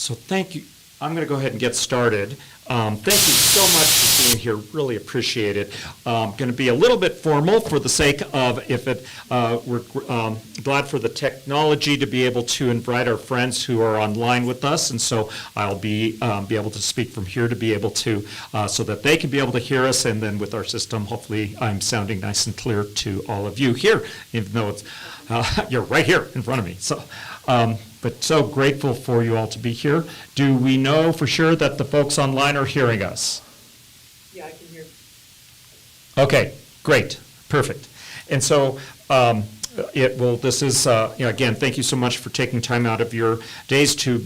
So thank you. I'm going to go ahead and get started. Thank you so much for being here. Really appreciate it. Going to be a little bit formal for the sake of we're glad for the technology to be able to invite our friends who are online with us, and so I'll be able to speak from here to be able to so that they can be able to hear us, and then with our system, hopefully I'm sounding nice and clear to all of you here, even though it's you're right here in front of me. So. But so grateful for you all to be here. Do we know for sure that the folks online are hearing us? Yeah, I can hear. Okay, great, perfect. And so this is, again, thank you so much for taking time out of your days to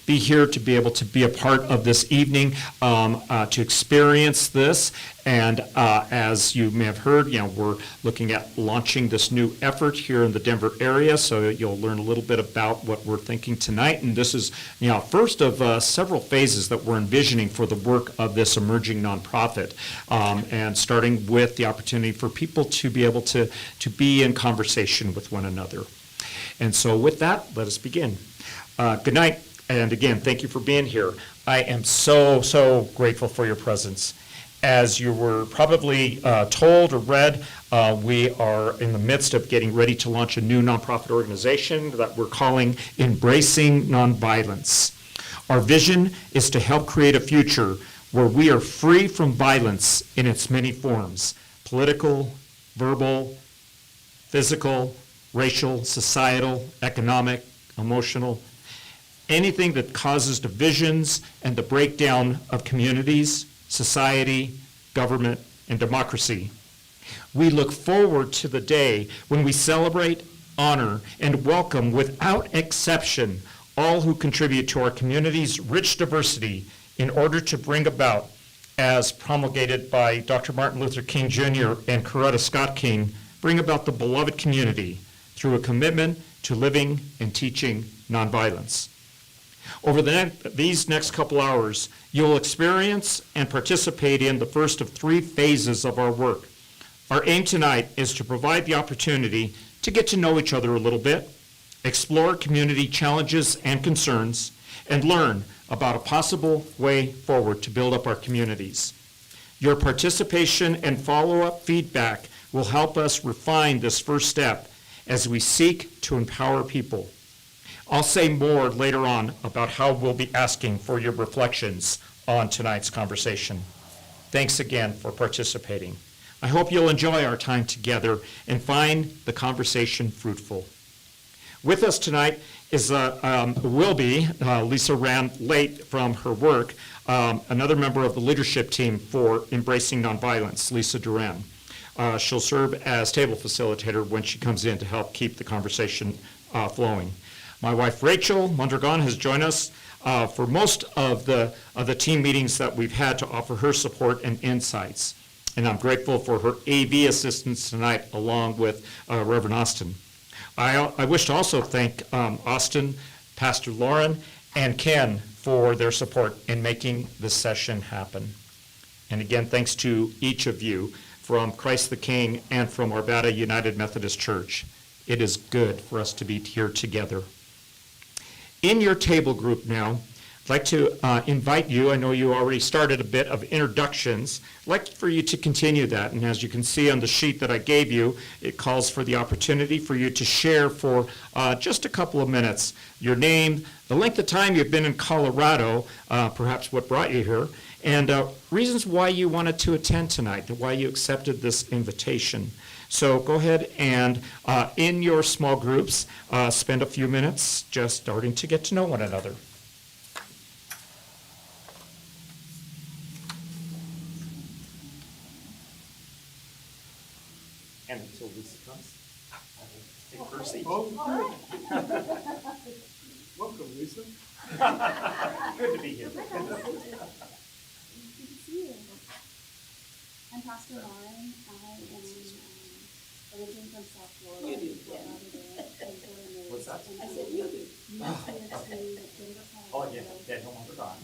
be here, to be able to be a part of this evening, to experience this. And as you may have heard, we're looking at launching this new effort here in the Denver area, so you'll learn a little bit about what we're thinking tonight. And this is, first of several phases that we're envisioning for the work of this emerging nonprofit, and starting with the opportunity for people to be able to be in conversation with one another. And so with that, let us begin. Good night, and again, thank you for being here. I am so grateful for your presence. As you were probably told or read, we are in the midst of getting ready to launch a new nonprofit organization that we're calling Embracing Nonviolence. Our vision is to help create a future where we are free from violence in its many forms: political, verbal, physical, racial, societal, economic, emotional, anything that causes divisions and the breakdown of communities, society, government, and democracy. We look forward to the day when we celebrate, honor, and welcome without exception all who contribute to our community's rich diversity in order to bring about, as promulgated by Dr. Martin Luther King Jr. and Coretta Scott King, bring about the beloved community through a commitment to living and teaching nonviolence. Over these next couple hours, you'll experience and participate in the first of three phases of our work. Our aim tonight is to provide the opportunity to get to know each other a little bit, explore community challenges and concerns, and learn about a possible way forward to build up our communities. Your participation and follow-up feedback will help us refine this first step as we seek to empower people. I'll say more later on about how we'll be asking for your reflections on tonight's conversation. Thanks again for participating. I hope you'll enjoy our time together and find the conversation fruitful. With us tonight will be, Lisa ran late from her work, another member of the leadership team for Embracing Nonviolence, Lisa Duran. She'll serve as table facilitator when she comes in to help keep the conversation flowing. My wife, Rachel Mondragon, has joined us for most of the team meetings that we've had to offer her support and insights. And I'm grateful for her AV assistance tonight, along with Reverend Austin. I wish to also thank Austin, Pastor Lauren, and Ken for their support in making this session happen. And again, thanks to each of you from Christ the King and from Arvada United Methodist Church. It is good for us to be here together. In your table group now, I'd like to invite you, I know you already started a bit of introductions, I'd like for you to continue that. And as you can see on the sheet that I gave you, it calls for the opportunity for you to share for just a couple of minutes your name, the length of time you've been in Colorado, perhaps what brought you here, and reasons why you wanted to attend tonight, why you accepted this invitation. So go ahead and in your small groups, spend a few minutes just starting to get to know one another. And until Lisa comes, I will take her seat. Oh, welcome, Lisa. Good to be here. Good to see you. I'm Pastor Lauren. I am originally from South Florida. You do, yeah. What's that? I said you do. Moved here to Denver, Colorado. Oh, yeah, no one forgot.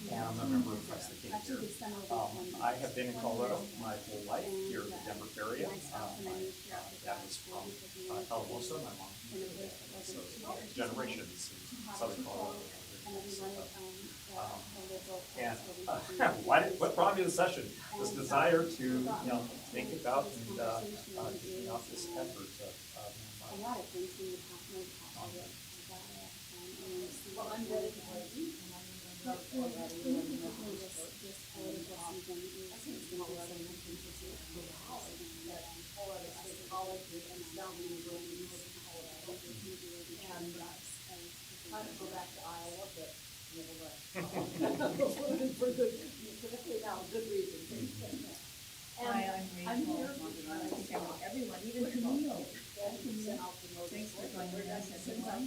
And I'm a member of Christ the King Actually, here. the summer was I have been in Colorado my whole life here in the Denver area. My spouse and I moved here after Dad grad was school from because we wanted to Calabosa, my mom in a place that so wasn't too generations in Southern Colorado. and then we wanted, the liberal And class where we could do. what brought me to the session? This desire to, think about and, this effort of. A lot of things we would have no possible about it, and then see. Well, I'm ready to party. But specifically this political season is going to be so much interesting for us. Trying to go back to Iowa, but never left. For good, good reason. Hi, I'm here. Rachel. I think I know everyone, even Camille. Thanks for joining us, everyone.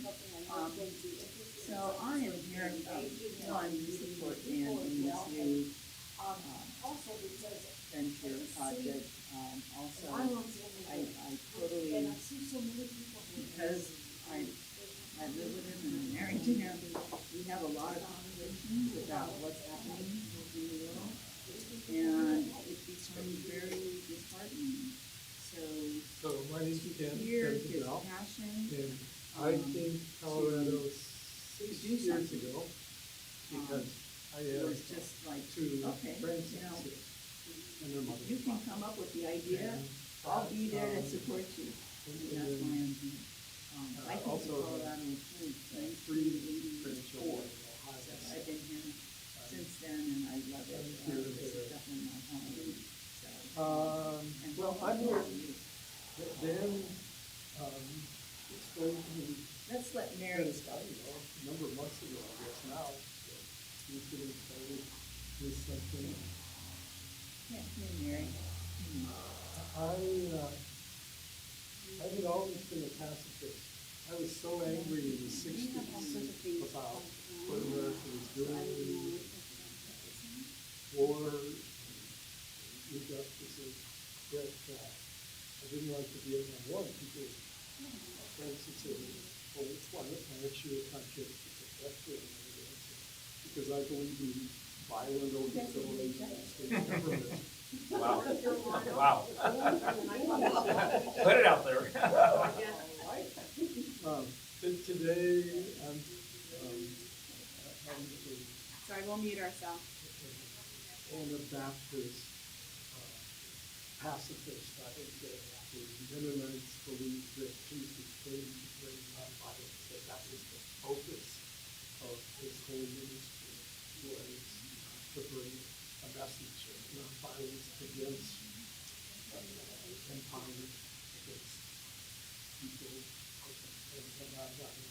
So I am here, one, to support Dan in this new, Also because. venture project. Also, I totally, And I see so many people. because I live with him and I'm married to him, we have a lot of conversations about what's happening in the world. And it becomes very disheartening. So My name's Ken, here, Ken his Cabell, passion, and I came to Colorado 6 do years something. ago because I it have was just like, two okay, friends you know, here and their mother. you can come up with the idea, I'll be there to support you. And that's why I'm here. I came to Also, Colorado in 3 1984. grandchildren. So I've been here since then and I love it. This is definitely my home. So, and Well, I'm here. Dan explained to me, let's let Mary a number of months ago, I guess now, that he's getting started with something. Yeah, here, Mary. I had always been a pacifist. I was so angry in the 60s about what America was doing, war, injustices, that I didn't like the Vietnam War. People, friends would say, well, why aren't you a country protector and everything? Because I believe in violent overthrows of the state government. Wow. Wow. Put it out there. Today, I'm Sorry, we'll mute ourselves. Anabaptist pacifist. I think that the Mennonites believe that Jesus came to bring nonviolence, that was the focus of his whole ministry, was to bring a message of nonviolence against empire, against people, and nonviolent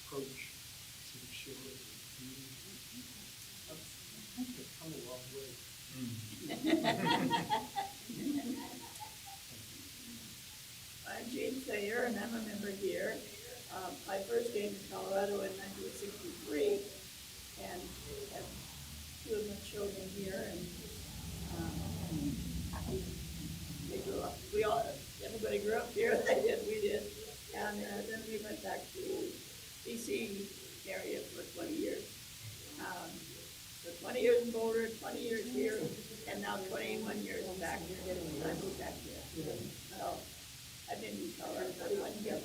approach to sharing community. I think I've come a long way. I'm Jane Thayer, and I'm a member here. I first came to Colorado in 1963, and have two of my children here, and they grew up. Everybody grew up here. We did, and then we went back to DC area for 20 years. So 20 years in Boulder, 20 years here, and now 21 years back here. I moved back here. So I've been in Colorado 41 years.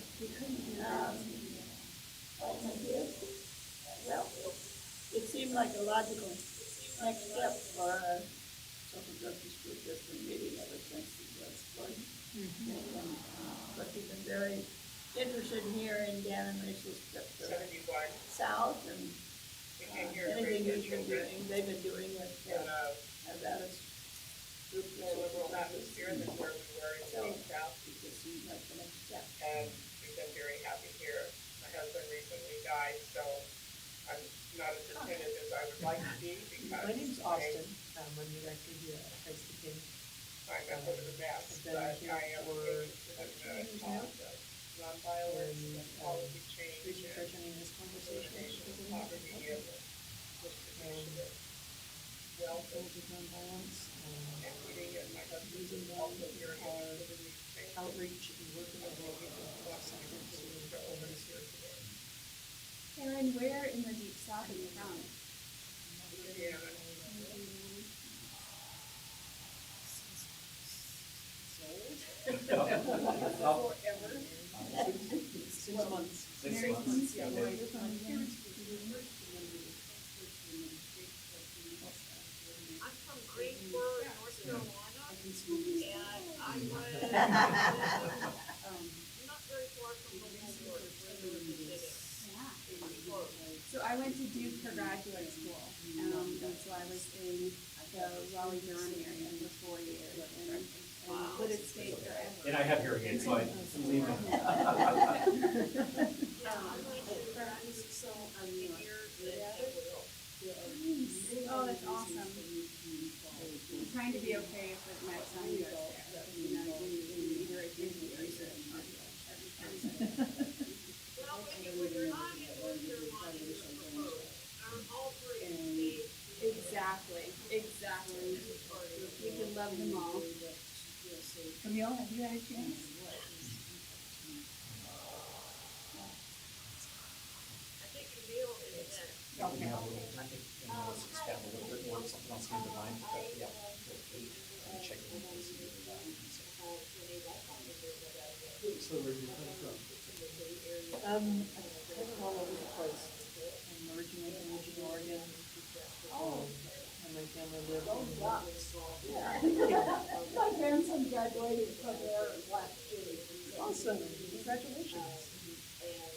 Well, it seemed like a logical next step for a social justice group that's been meeting ever since it was started. But we've been very interested in hearing Dan and Rachel's trip to the south and anything he's been doing, they've been doing with Nevada's group. Liberal atmosphere than where we were in the Deep South, It just seems like the next step. and we've been very happy here. My husband recently died, so I'm not as attentive as I would like to be because My name's Austin, when you like to hear a place to be. I'm not one of the best, I've but been I here am for interested in the cause of nonviolence and policy change and this elimination of poverty and the distribution of wealth and equity, and my husband is also very interested in these things. outreach and working with Karen, where in the Deep South are you from? Forever. 6 months. 6 months. Yeah, where you're from again? I'm from Greensboro, North Carolina, and I was, not very far from the Walmart, where there was a dead end. So I went to Duke for graduate school, and so I was in the Raleigh-Durham area for 4 years, and would have stayed forever. And I have hearing aids, so I believe me. I went to graduate school 10 years at Evansville. Oh, that's awesome. I'm trying to be okay if my son goes there, you know, either at Disney or research. Well, when you're not in North Carolina, you're proposed, or all three, they, Exactly. We can love them all. Camille, have you had a chance? I think Camille is next. I think, let's expand a little bit more, something else came to mind, but yeah. Let me check it and see what we got. So where do you come from? I've been all over the place. I'm originally from Eugene, Oregon. And my family lived in. Yeah. My grandson graduated from there last year. Awesome, congratulations.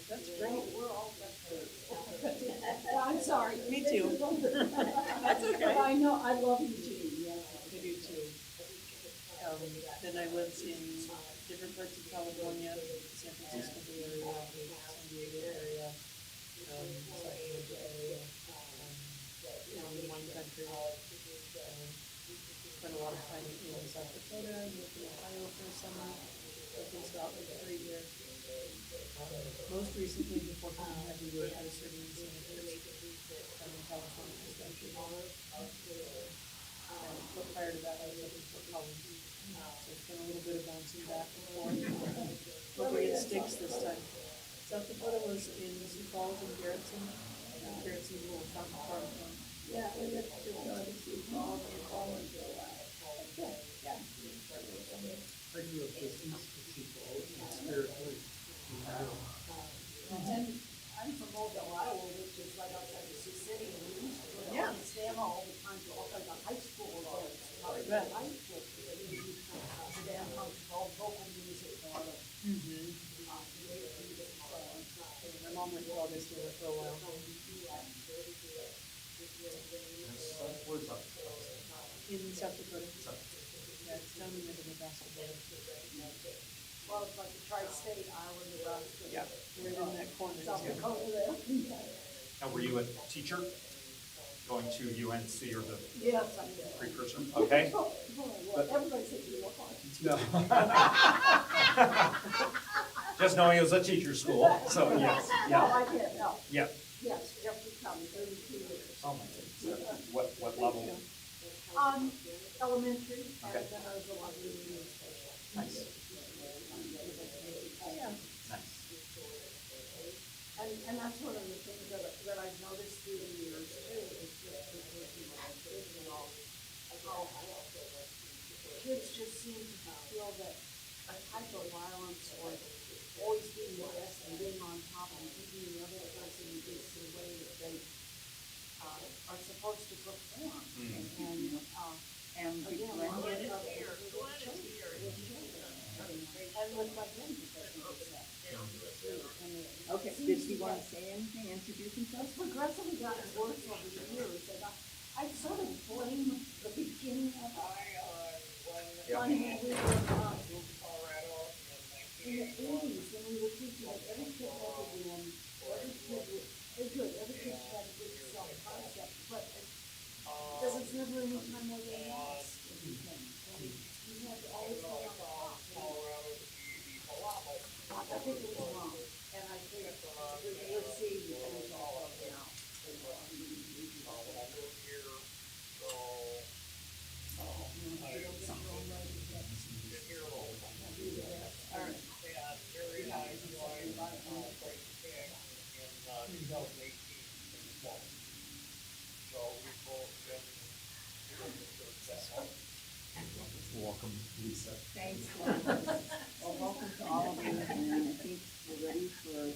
That's great. We're all I'm sorry. Me too. That's okay. But I know, I love Eugene, yes. I do too. Then I lived in different parts of California, San Francisco Bay Area, San Diego area, Sacramento area, in wine country. Spent a lot of time in South Dakota, lived in Ohio for a summer, lived in Scotland for a year. Most recently, before coming here, we were at a serving in Santa Cruz, in California, especially. But prior to that, I was up in Fort Collins. So it's been a little bit of bouncing back and forth. Hopefully it sticks this time. South Dakota was in Sioux Falls and Garrettson. Garrettson, little fountain farm. Yeah, we went to Sioux Falls and Collins for a while. Yeah. I grew up just east of Sioux Falls, in Spirit Lake. And I'm from Mobile, Iowa, which is right outside of Sioux City, and we used to go to Alabama all the time to all kinds of high school events. High school, the band called vocal music, or my mom went to all this together for a while. Where's up? In South Dakota. Yeah, it's down in the middle of basketball. Well, it's like the tri-state, Iowa, Nebraska. Yeah, we're in that corner. South Dakota there. Now, were you a teacher going to UNC or the Yes, I did. precursor? Okay. Well, everybody said you look like. No. Just knowing it was a teacher's school, so yes, No, yeah, I did, no. yeah. Yes, Jefferson County, 32 years. Oh my goodness. What level? Elementary, and Okay. then I was a lot of administration. Nice, Yeah, nice. and that's one of the things that I've noticed through the years too, is just with working with my kids and all, how kids just seem to feel that a type of violence or always being the best and being on top and beating the other person is the way that they are supposed to perform. And did Again, Glenn get it? and with my grandkids, Okay, did he want to say anything, introduce himself? it's progressively gotten worse over the years, and I sort of blame the beginning of it. On when we were, in the eighties, when we were teaching that every kid had to win, every kid should have a good self-concept, but there was never any time where they lost anything. You had to always be on top. I think it was wrong, and I think we're seeing the result of it now. Welcome, Lisa. Thanks, Glenn. Well, welcome to all of you, and I think we're ready for.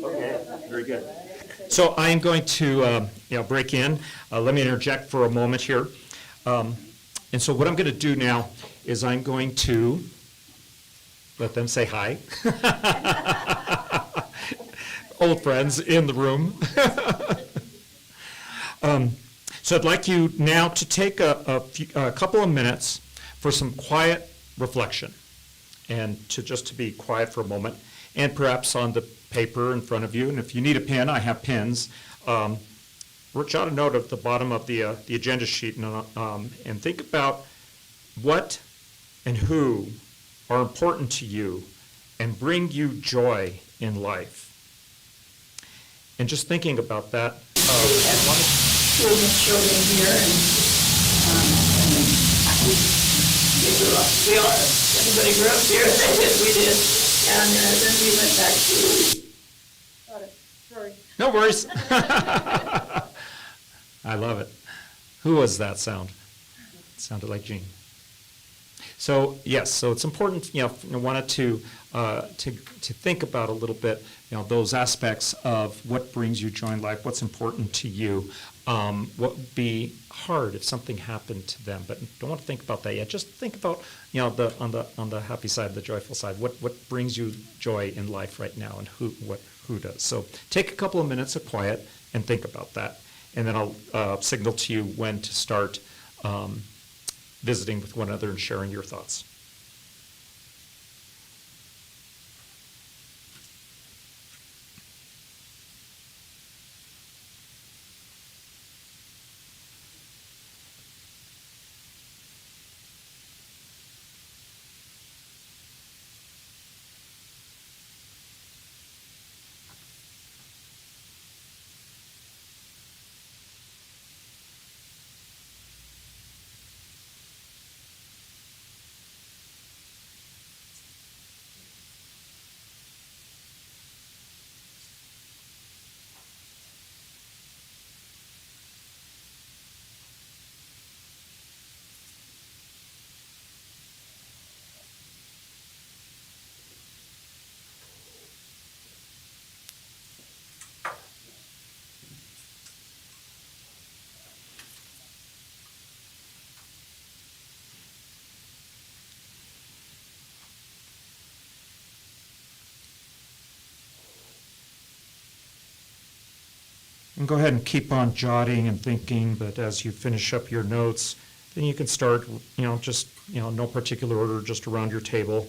Okay, very good. So So I am going to, break in. Let me interject for a moment here. And so what I'm going to do now is I'm going to let them say hi. Old friends in the room. So I'd like you now to take a couple of minutes for some quiet reflection, and to be quiet for a moment, and perhaps on the paper in front of you. And if you need a pen, I have pens. Jot a note at the bottom of the agenda sheet, and think about what and who are important to you and bring you joy in life. And just thinking about that. Children showed in here, and we all, everybody grew up here, we did, and then we went back to. Got it, sorry. No worries. I love it. Who was that sound? It sounded like Jean. So yes, so it's important. I wanted to think about a little bit. Those aspects of what brings you joy in life, what's important to you, what would be hard if something happened to them. But don't want to think about that yet. Just think about on the happy side, the joyful side. What brings you joy in life right now, and who does. So take a couple of minutes of quiet and think about that, and then I'll signal to you when to start visiting with one another and sharing your thoughts. And go ahead and keep on jotting and thinking, but as you finish up your notes, then you can start, no particular order, just around your table,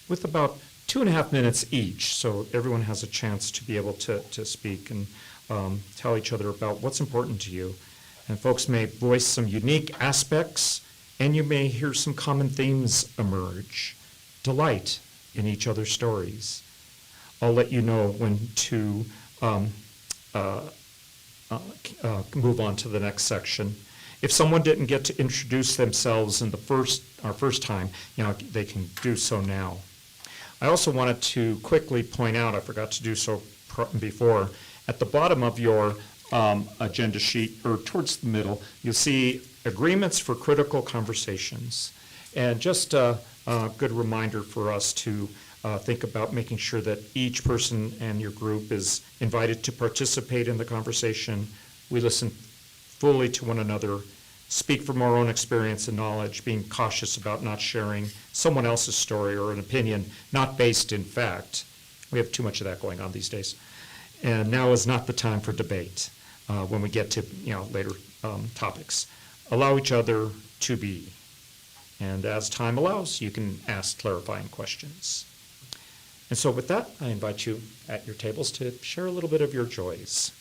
with about 2.5 minutes each, so everyone has a chance to be able to speak and tell each other about what's important to you. And folks may voice some unique aspects, and you may hear some common themes emerge. Delight in each other's stories. I'll let you know when to move on to the next section. If someone didn't get to introduce themselves in our first time, they can do so now. I also wanted to quickly point out, I forgot to do so before, at the bottom of your agenda sheet, or towards the middle, you'll see agreements for critical conversations. And just a good reminder for us to think about making sure that each person and your group is invited to participate in the conversation. We listen fully to one another, speak from our own experience and knowledge, being cautious about not sharing someone else's story or an opinion not based in fact. We have too much of that going on these days. And now is not the time for debate when we get to later topics. Allow each other to be. And as time allows, you can ask clarifying questions. And so with that, I invite you at your tables to share a little bit of your joys.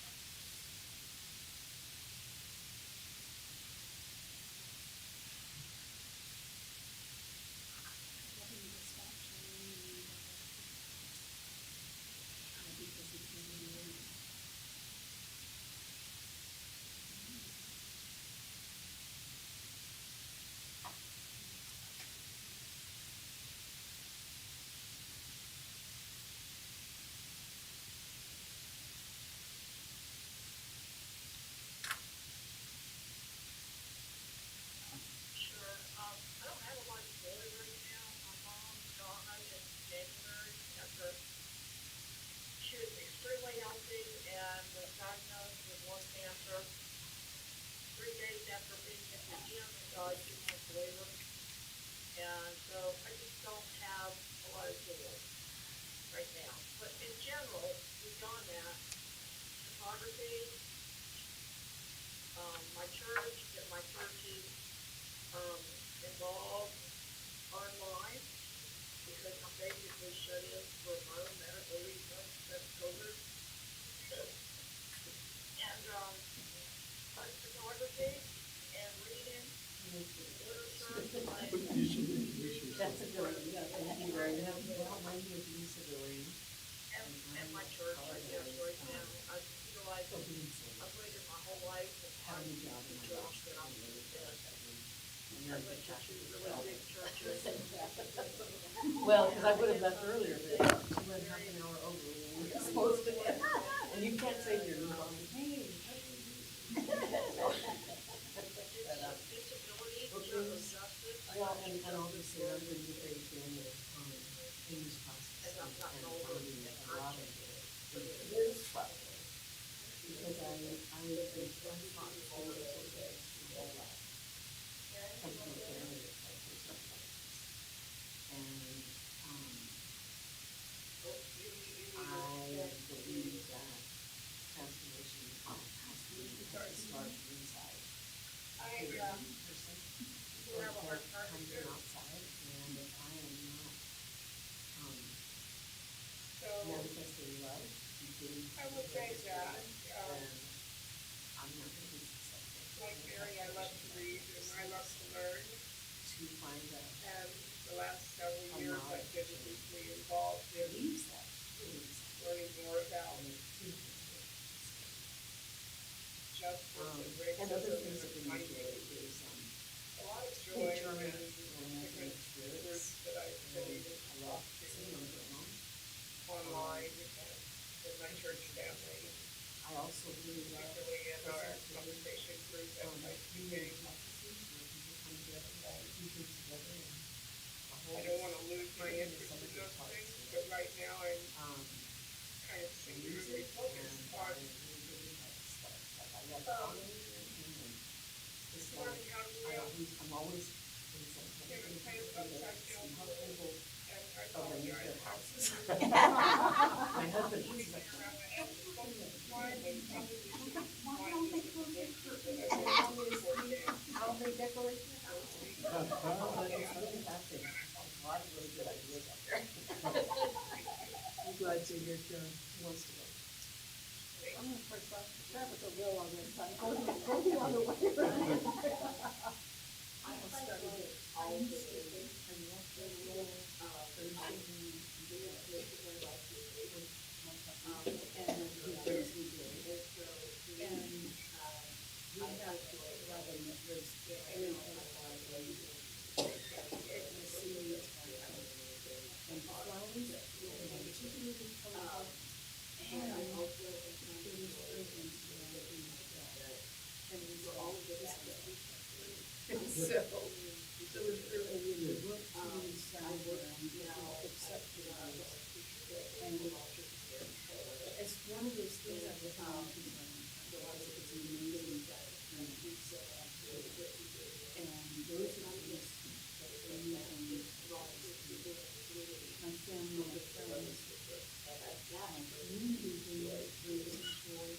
page. My church, if my church is, involved online, because I'm basically shut in for my own medical reasons, that's COVID. And, art photography and reading, literature, But you should introduce yourself. That's a good one, yeah, thank you very much. Well, my name is Lisa Doreen. and my church, I guess, right now. I feel like I've waited my whole life to find the church that I'm in. I went to two really big churches. Well, because I would have left earlier, but you went half an hour over when we were supposed to. And you can't say you're not. Hey. Disability, Okay. service justice. Well, and obviously I'm going to be very fan of, Amy's process And I'm not and older finding than a lot of this problem. Because I have been taught all of those things my whole life. Come from a family that had those problems. And, I believe that transformation has to start from inside. Every person comes from outside, and if I am not, manifesting love, beginning I would say that, then I'm not going to be successful. like Mary, I love to read and I love to learn. To find a And the last several years, I've been deeply involved in believes that, learning more about justice and and other racism things that and we finding enjoy is, a lot of joy in different groups that I've been able to talk to online and in my church family, I also really love particularly in our conversation group at my meeting. I don't want to lose my interest in those things, but right now I'm kind of singularly focused on learning how to live I'm always in a kind of upside down world. And I apologize. My husband, he's like, Why don't they close their how they decorate their house? Oh, it's really fantastic. A lot of really good ideas out there. I'm glad to hear Karen wants to go. I'm gonna press that, Travis will on this side, go the other way. I will start with it. I'm skipping and walk the roll, and then he brings me to it. And we have Robin, there's every seeds and flowers, and chicken is colorful. And I also, there was fragrance in and it was all of this stuff. And so, it was really, really work to inside now, except for those. And it's one of those things I've been on to it's amazing. And those are things that we my family, my friends, my community, they enjoy.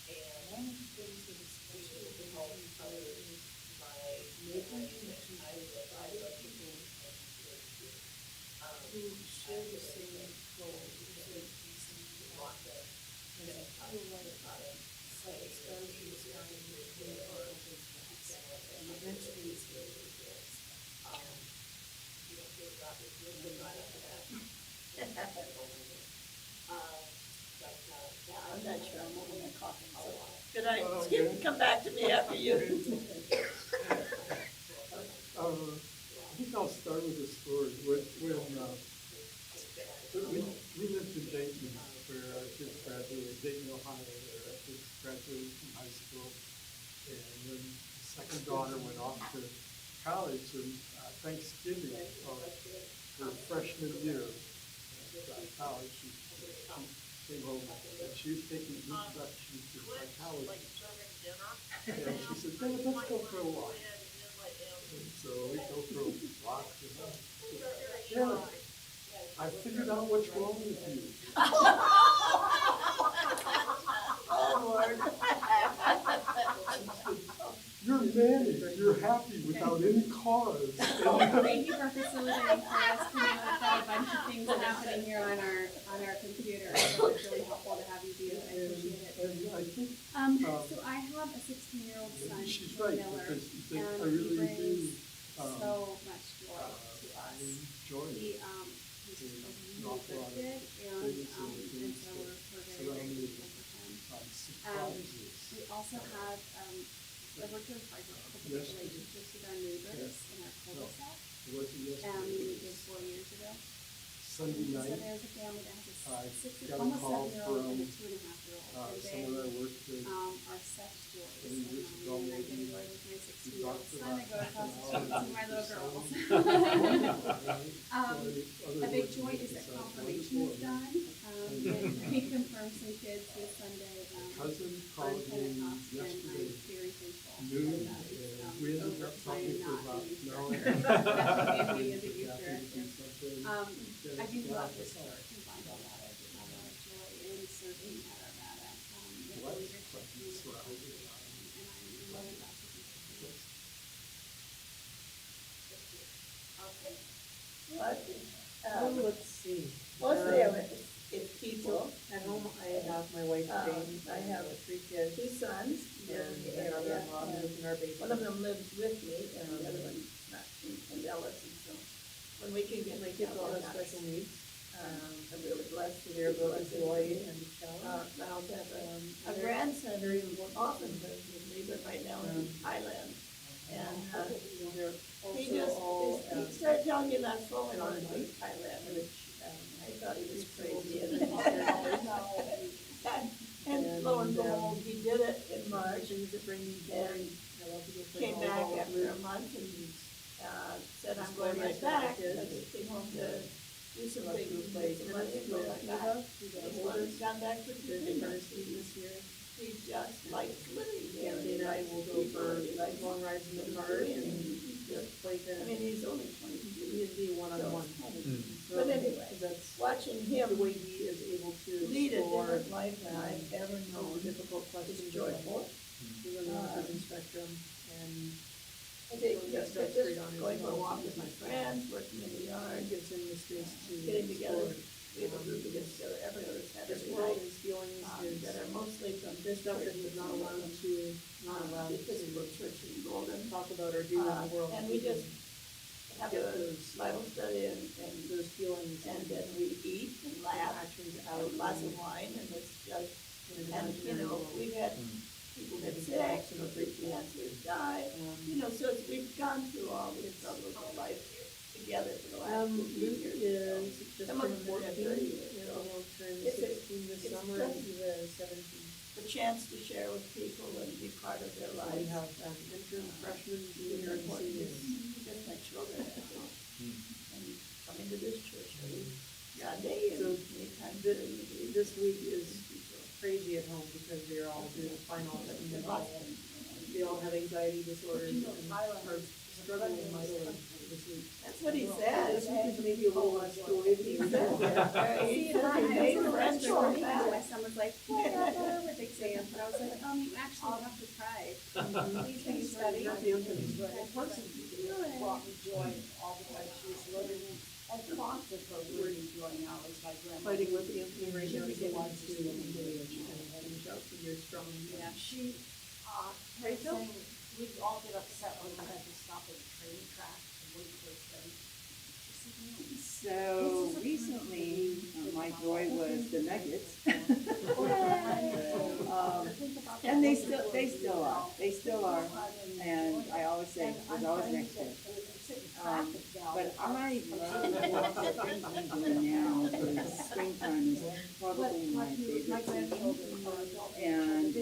And one of the things that is special about is making connections with other people who share the same goals, the same process. And I feel like it's like it starts in the sky and it's really hard to and eventually it's going to be I'm not sure, I'm over my coughing, so. Good night, Skip, come back to me after you. I think I'll start with a story. We lived in Dayton, where our kids graduated, Dayton, Ohio, where our kids graduated from high school. And then the second daughter went off to college, and Thanksgiving of her freshman year at college, she came home, and she was taking an introduction to psychology. And she said, Dad, let's go for a walk. And so we go for a walk. Yeah, I figured out what's wrong with you. without any cause. Thank you for facilitating for us. We know we've got a bunch of things happening here on our computer, so it's really helpful to have you do. I appreciate it. And I think So I have a 16-year-old son, she's right, Miller, because and I he really brings do, so much joy to us. enjoy He, it. he's just An really awful lot of gifted, and things so and we're very surround me grateful with, for him. surprises. We also have, we're working with our Yes. relationships with our neighbors in our cul-de-sac. It wasn't We yesterday, did it 4 years ago. Sunday So night, there's a family that has I a got a almost call 7-year-old and a from, 2.5-year-old. And someone I they, worked with, are such joys. and And, years ago, and I get to maybe go with my we 16-year-old talked son. I go about across the an street hour to see my and little so girls. Other A big words joy make is it that sound confirmation wonderful. is done. And we confirmed some kids this Sunday. Cousin On called me Pentecost, and yesterday I'm very thankful noon, for that. It's, and we ended over up time talking for not about being an hour sure. and a half. That's me as a We youth got to do director. something. I do love this church and find a lot of joy in serving at Arvada. With Well, the that's leadership quite team, surrounded. and I'm really glad to be here. Okay. But, Let's see. mostly of it is people. At home, I have my wife Jane. I have 3 kids. 2 sons. And in the my area, brother-in-law and lives in our one of basement. them lives with me, and the other one's not in Dallas, and so when we can get My kids all have together, special needs. I'm really blessed. So they're both blessed. Joy and Michelle. I also have a they're grandson very who often lives with me, but right now in Thailand. And They're he also just, all, he started telling me last fall he wanted to go to Thailand, which I thought he was crazy. And lo and behold, he did it in March, things that bring me joy. I love to go play came back volleyball after with a month and said, I'm Explore going my right back. kids. I just came home to do some Love to things, go play make some money, tennis and go with right Eva, back. who's our He's oldest. gone back for 2 They're the months. tennis team this year. He just likes living there. Andy and I will go for long rides in the park and play I tennis. mean, he's only 22. He is the one-on-one. But anyway, That's watching the him way he is able to lead a explore different life than I've ever known difficult questions. is joyful. He's on the autism spectrum, and I think He's just, got just straight on his going for a own. walk with my friends, working in the yard, it gives him the space to getting together. explore. We have a group that gets together every other His Saturday world, night, his feelings, that are his mostly from this this stuff church. that he's not allowed the Episcopal to Church in Golden. talk about or do in the world. And we just have Get a those Bible study and those feelings and then we eat and laugh, actions have out. a glass of wine, and it's just, in an and, you imaginary know, world. we've had people get sick, you know, great cancers die, you know, so it's, we've gone through all the struggles of life together for the last 50 Luke years. is just Some of turned them have 14, 30 years, and so will turn it's 16 this it's summer, and just he was 17. The chance to share with people and be part of their So lives. we have intern, freshman, junior, and senior. Just my children, I think. And coming to this church every Sunday and So anytime thi- during the week. This week is crazy at home because they're all doing finals and they all have anxiety disorders and are struggling mightily this week. That's what he said. This week is maybe a little less joy He than said that. See, He and said I he made was a little friends extra so because my fast. son was like, whatever, with exams. And I was like, you actually have to try. Please, can you study? That person brought me joy all the time. She was living at constant for really joy now. It's my grandmother. Fighting with Anthony right now to get into you're strong. Yeah. She, her saying, we'd all get upset when we had to stop at the train track to wait for a train. She said, no. So recently, my joy was the Nuggets. And they still are, and I always say, there's always next year. But I love what I'm doing now, because springtime is probably my favorite season. And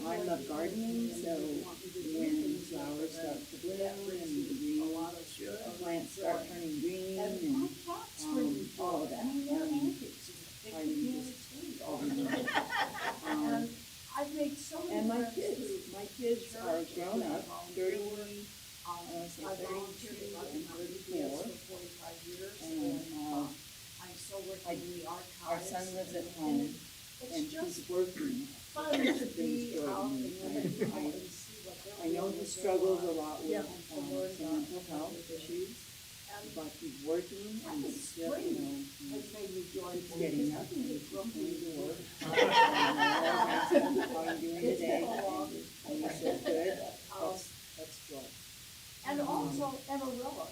I love gardening, so when flowers start to bloom and the green plants start turning green and all of that. I'm just all into it. I've made so many And my friends kids are grown up, 30, say I've 32 volunteered at and Yes 34. for 45 years, And, I'm still working in the archives. Our son lives at home and It's just he's working. fun to be out and I see what they're I know he struggles a lot with, Yeah, some mental health issues, but he's working and he's still, you know, he Has made me joy. keeps getting up and he keeps going to work. And I asked him, how are you doing today? And he said, good. That's joy. And also Amarillo.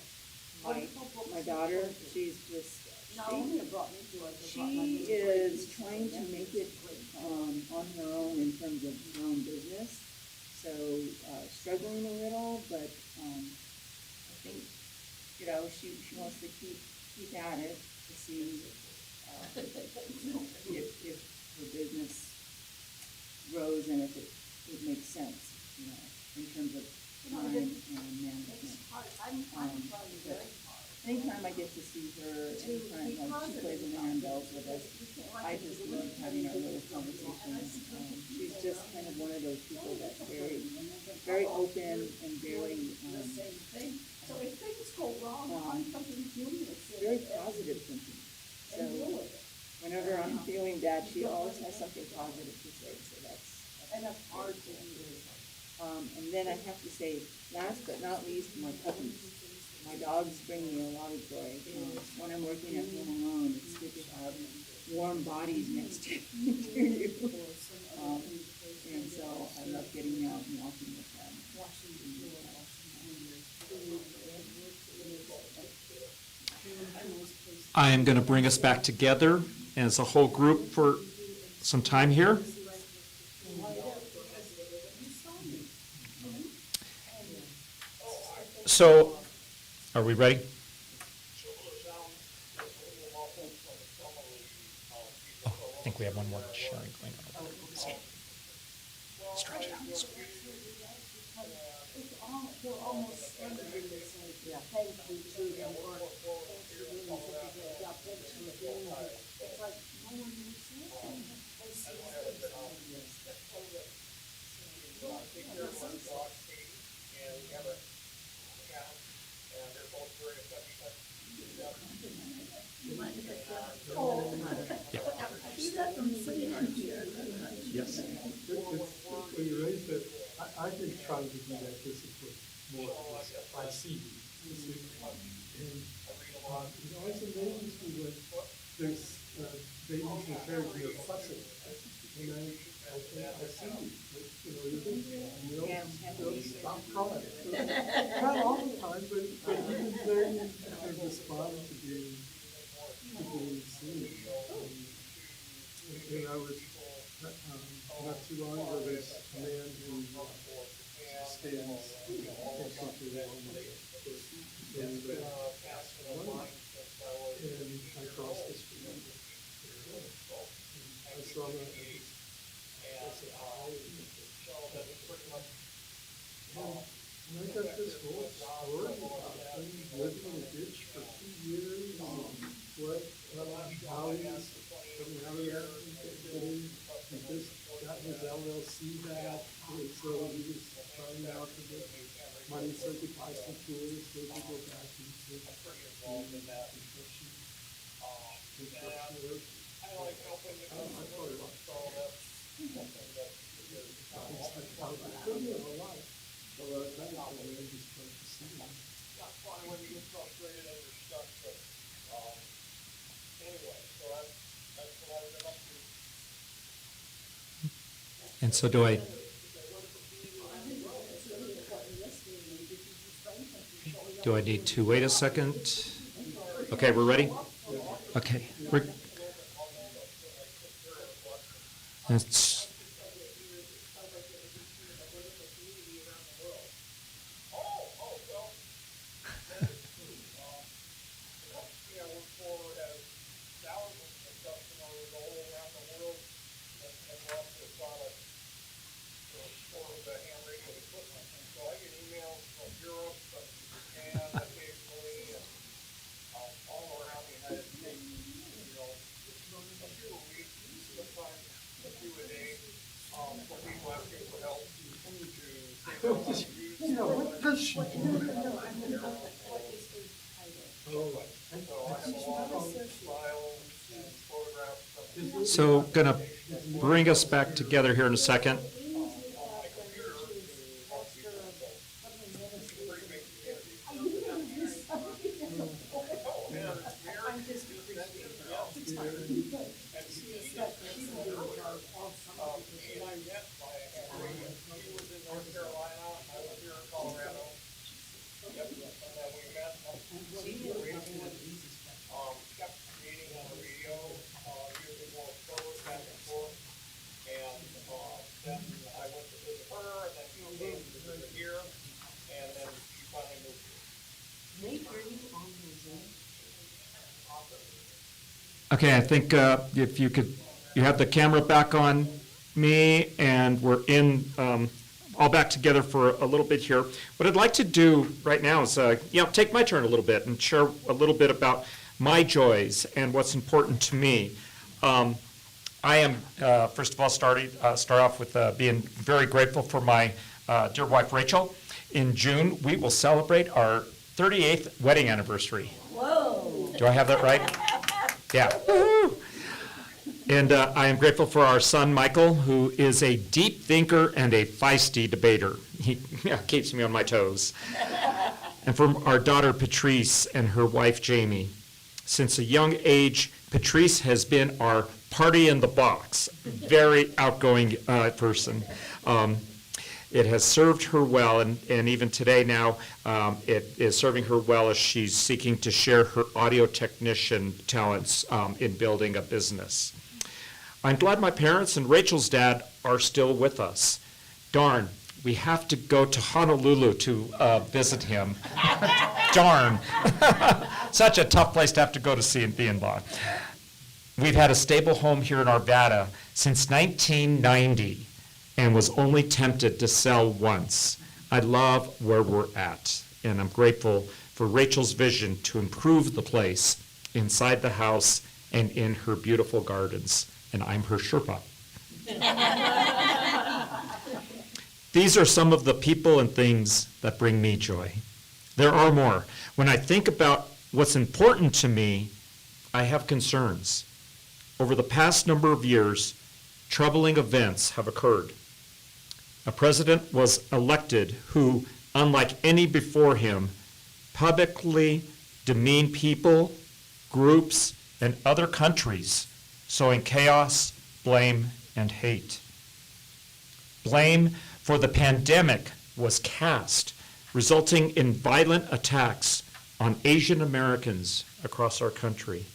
My daughter, she's just, Not only it brought me joy, but brought my she is trying to make it, on her own in terms of her own business. So, struggling a little, but, I think, you know, she wants to keep at it to see, if her business grows and if it makes sense, you know, in terms of time and management. It's hard. I'm trying very hard. Anytime I get to see her, anytime like she plays in the handbells with us, I just love having our little conversations. She's just kind of one of those people that's very, very open and very, Same thing. So if things go wrong, find something humorous. very positive thinking. So And deal with it. whenever I'm feeling bad, she always has something positive to say, so that's. And that's hard to do. And then I have to say, last but not least, my puppies. My dogs bring me a lot of joy. When I'm working at home alone, it's good to have warm bodies next to you. And so I love getting out and walking with them. I am going to bring us back together as a whole group for some time here. So, are we ready? Oh, I think we have one more sharing going on. Stretch it out. They're almost ending this, thank you to them, or thanks for doing such a good job, thanks for doing it. It's like, no one really says that. See that from sitting on here. Yes. When you raise that, I've been trying to do that discipline more, I see you. And, you know, it's amazing to me when there's, babies and parents who are fussing. And I see you, you know, you don't stop crying. Not all the time, but even then, you respond to being seen. And I was, not too long ago, there's a man who stands in front of the home and I crossed the street. I saw that. I said, hi. And I got this whole story about him living in a ditch for 2 years and what, how he's coming out of that. He just got his LLC back, and so he was trying out to get money so he could buy some tools so he could go back into construction work. I thought about that. It's like, how I could have a lot. So I kind of just tried to see him. And so do I, need to wait a second? Okay, we're ready? Okay. It's, You know, what does she do? so gonna bring us back together here in a second. Okay, I think if you could, you have the camera back on me, and we're all back together for a little bit here. What I'd like to do right now is, take my turn a little bit and share a little bit about my joys and what's important to me. I am, first of all, start off with being very grateful for my dear wife, Rachel. In June, we will celebrate our 38th wedding anniversary. Whoa. Do I have that right? Yeah. Woo-hoo. And I am grateful for our son, Michael, who is a deep thinker and a feisty debater. He keeps me on my toes. And from our daughter, Patrice, and her wife, Jamie. Since a young age, Patrice has been our party in the box, very outgoing person. It has served her well, and even today now, it is serving her well as she's seeking to share her audio technician talents in building a business. I'm glad my parents and Rachel's dad are still with us. Darn, we have to go to Honolulu to visit him. Darn. Such a tough place to have to go to see the in-law. We've had a stable home here in Arvada since 1990 and was only tempted to sell once. I love where we're at, and I'm grateful for Rachel's vision to improve the place inside the house and in her beautiful gardens, and I'm her Sherpa. These are some of the people and things that bring me joy. There are more. When I think about what's important to me, I have concerns. Over the past number of years, troubling events have occurred. A president was elected who, unlike any before him, publicly demeaned people, groups, and other countries, sowing chaos, blame, and hate. Blame for the pandemic was cast, resulting in violent attacks on Asian Americans across our country.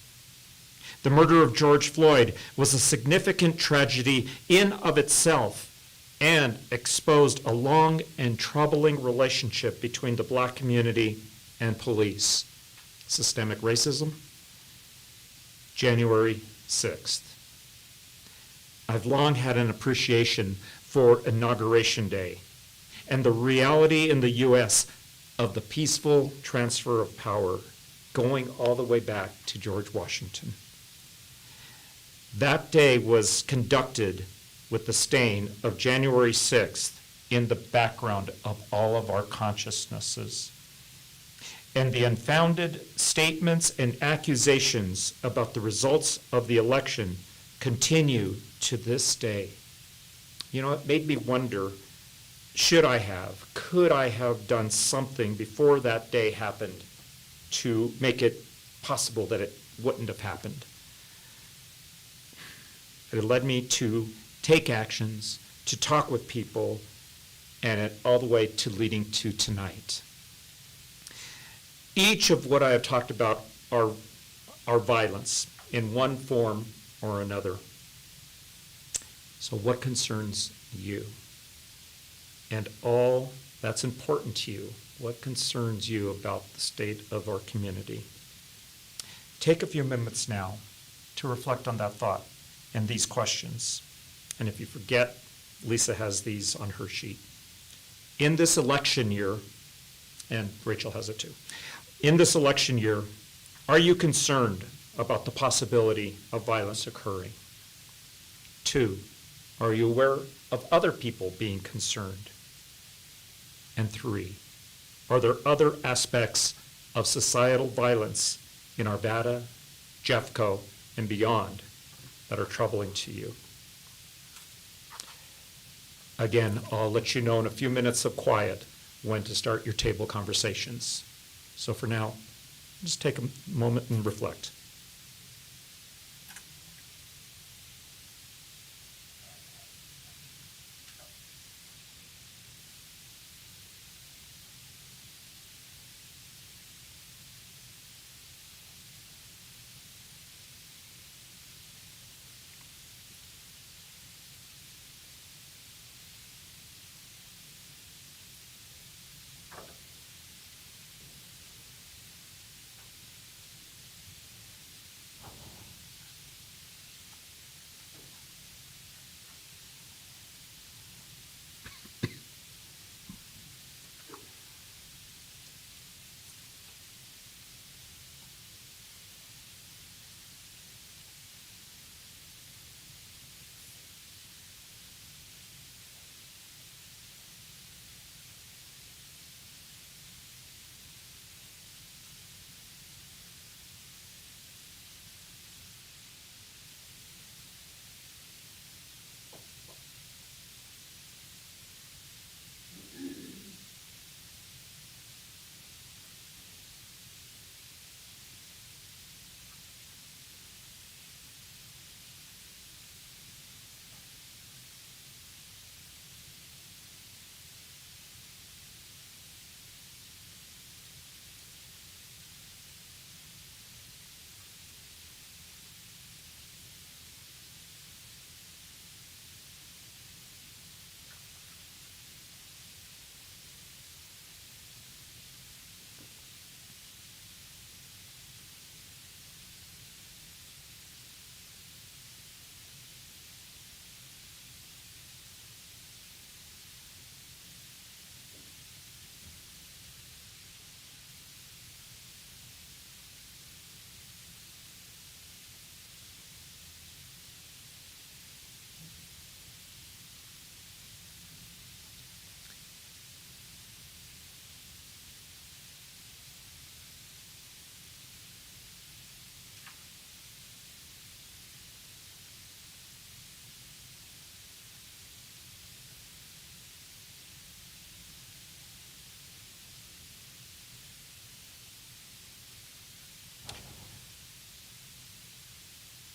The murder of George Floyd was a significant tragedy in of itself and exposed a long and troubling relationship between the Black community and police. Systemic racism, January 6th. I've long had an appreciation for Inauguration Day and the reality in the U.S. of the peaceful transfer of power going all the way back to George Washington. That day was conducted with the stain of January 6th in the background of all of our consciousnesses. And the unfounded statements and accusations about the results of the election continue to this day. You know, it made me wonder, could I have done something before that day happened to make it possible that it wouldn't have happened? It led me to take actions, to talk with people, and it all the way to leading to tonight. Each of what I have talked about are violence in one form or another. So what concerns you? And all that's important to you, what concerns you about the state of our community? Take a few minutes now to reflect on that thought and these questions. And if you forget, Lisa has these on her sheet. In this election year, and Rachel has it too, in this election year, are you concerned about the possibility of violence occurring? 2, are you aware of other people being concerned? And 3, are there other aspects of societal violence in Arvada, Jeffco, and beyond that are troubling to you? Again, I'll let you know in a few minutes of quiet when to start your table conversations. So for now, just take a moment and reflect.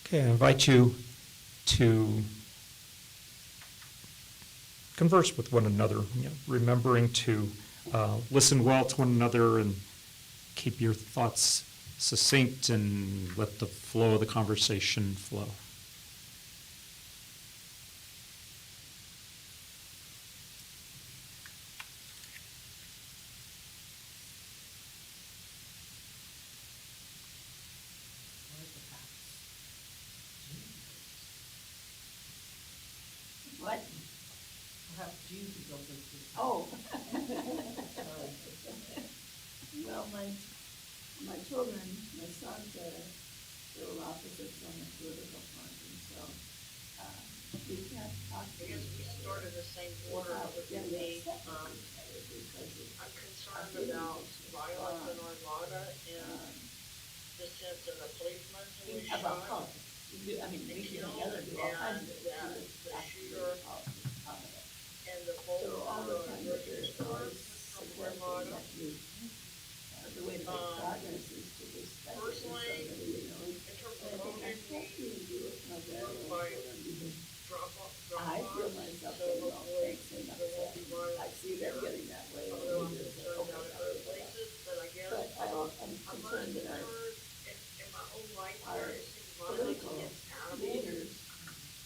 Okay, I invite you to converse with one another, remembering to listen well to one another and keep your thoughts succinct and let the flow of the conversation flow. What? Perhaps you could go first this time. Oh. Sorry. Well, my children, my sons are still opposites on the political front, and so, we can't talk to I guess we each other started the same order without with getting me. upset with each other, because it's, I'm concerned about violence in Armada and the sense of the policeman who was about shot. politics. We do, I mean, we can together do all kinds of it, And we the just have to do shooter politics out of it. And the So all the whole time that grocery there's store always from suggesting Armada. that you, the way to make progress is to respect Personally, somebody, you know. in terms And of I think I voting, can't really do it my very own like children, because drop off, I feel myself so getting all hopefully thanks and there won't be upset. violence I see them here. getting that way. Although I'm and it's concerned okay, about it I'll other do that. places, but I guess But I'm I'm concerned that our in my own life our where it's violence political against animals. leaders,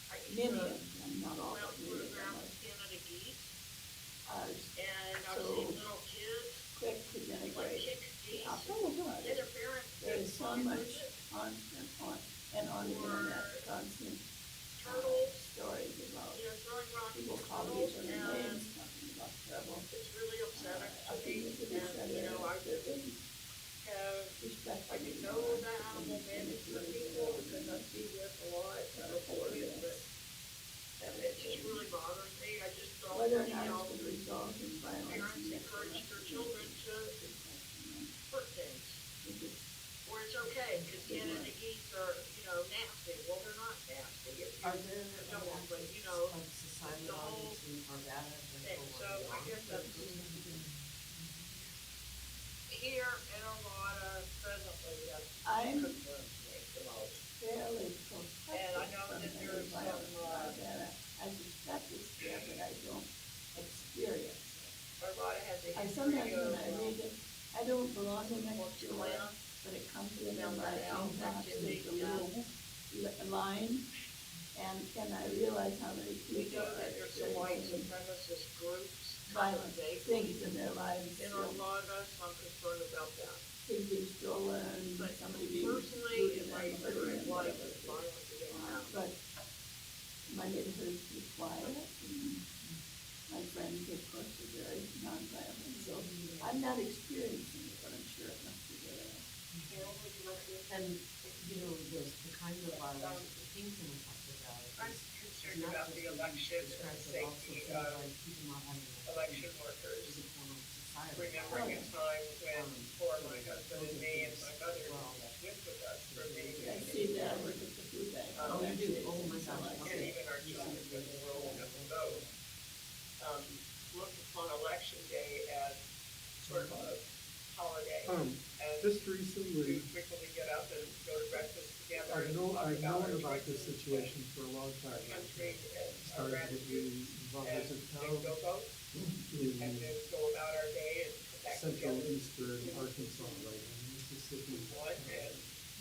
I used many to of them, not all, go out but and many of them photograph are, Canada geese, are and I've so seen little kids quick to like denigrate. kick geese. I'll tell you what, And their parents there is so get much it. on the internet, constant Turtles, stories about throwing rocks people at calling turtles, each other and names, talking about trouble. it's really upsetting I to think me. it should be And, said you know, I that there is have, respect for I each know other. the animal management people, because I see this a lot, report it, but and it just really bothers me. I just don't Whether or see not how it's going to result in violence. parents encourage their children to hurt things. Or it's okay, because Canada geese are, nasty. Well, they're not nasty. If Are you there don't, but, like society the whole audits in Arvada and thing. So I guess that's here in Armada presently, I'm concerns me the most. fairly protective And I know from that any there's violence some, like that. I suspect it's there, but I don't experience it. Armada has a I history sometimes when of, I read it, I don't belong in next to it, Atlanta. but it comes in Down my that alley, inbox, activity, there's a little line, and I realize how many We people know are that there's some white experiencing supremacist groups. violent They- things in their lives. In Armada, so I'm concerned about that. Things being stolen, But somebody being personally, rude in to my them, hurting experience, them, life whatever. is violent against animals. But my neighborhood is pretty quiet, and my friends, of course, are very nonviolent, so I'm not experiencing it, but I'm sure it must be there. And, the kind of violence that Kingston talked about I'm is concerned not about just the the election stress, and but also safety things of like people not having a election workers. physical society. Remembering a time when, for my husband and me and my mother lived with us for many, I many see that, I work at the food bank. Oh, you do? Oh, my So gosh, I and see. even our children when they were old enough to vote, looked upon election day as sort of a holiday. And Just we recently, frequently get up and go to breakfast together I've and talk known about our about this choices situation for a long and our time. country and our Started to gratitude. be involved And as a then town go vote and in then go about our day and come back central together. eastern Arkansas, right in Mississippi. What and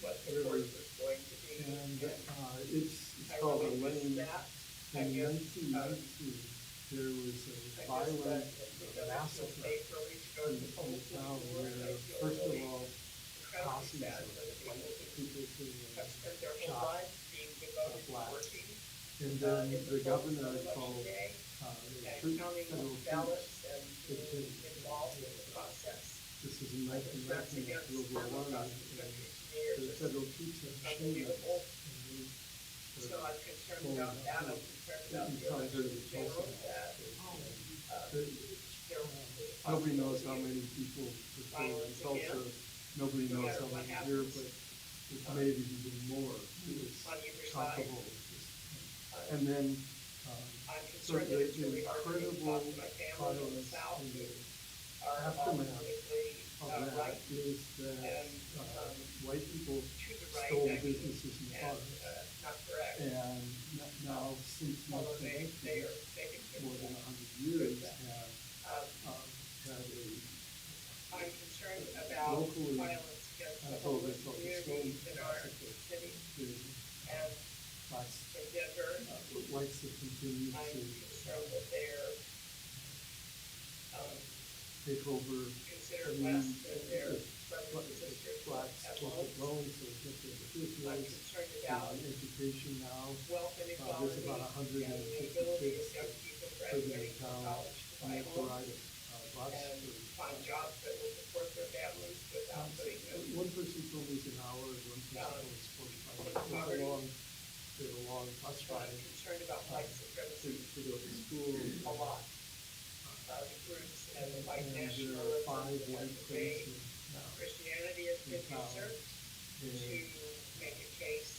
what the Really. course was going to be. And And it's I called a really miss lane. that. In I guess, 1919, there was a violent massacre in the town where, first of all, posses of white people being have spent their whole shot, lives being devoted to blacks. working. And then in the governor election called day the and troop, counting federal ballots troops. and being involved in the process. This is in That's 1919, against World War federal I, constitution and years. the federal troops had machine guns. Unbelievable. And So I'm concerned about that. I'm concerned about you the probably election heard of in the general, Tulsa that, there Nobody knows how many people were killed in Tulsa. Nobody knows how many here, but it's maybe even more. It's on either side. comparable. And then, I'm sort concerned of that the it's really hard for me to incredible talk to my family in the violence South in the who are all aftermath politically of that right is that and white people to the right. stole I mean, businesses and and, farms. correct. And now, since Although they nineteen, are taking good more than steps. 100 years, have had a I'm concerned about locally, violence against I the told homeless myself, community stone in our massacre city is and likes, in Denver. likes to continue I'm to concerned that they're take over considered every, less than their brothers and sisters blacks at take home. it loans, so it's just I'm ridiculous. concerned about Education now, wealth there's inequality about and the 150 ability of kids young that people live in graduating the from town, college to and buy they have to homes ride a bus and for find jobs that will support their families without putting them. one person told me it's an hour, and one person told me it's 45 minutes. Poverty. It's a long bus So I'm ride concerned about white to supremacy go to school. a lot. The groups and the white And there are nationalism 5 and white the way policemen now Christianity has in been town. usurped to And make a case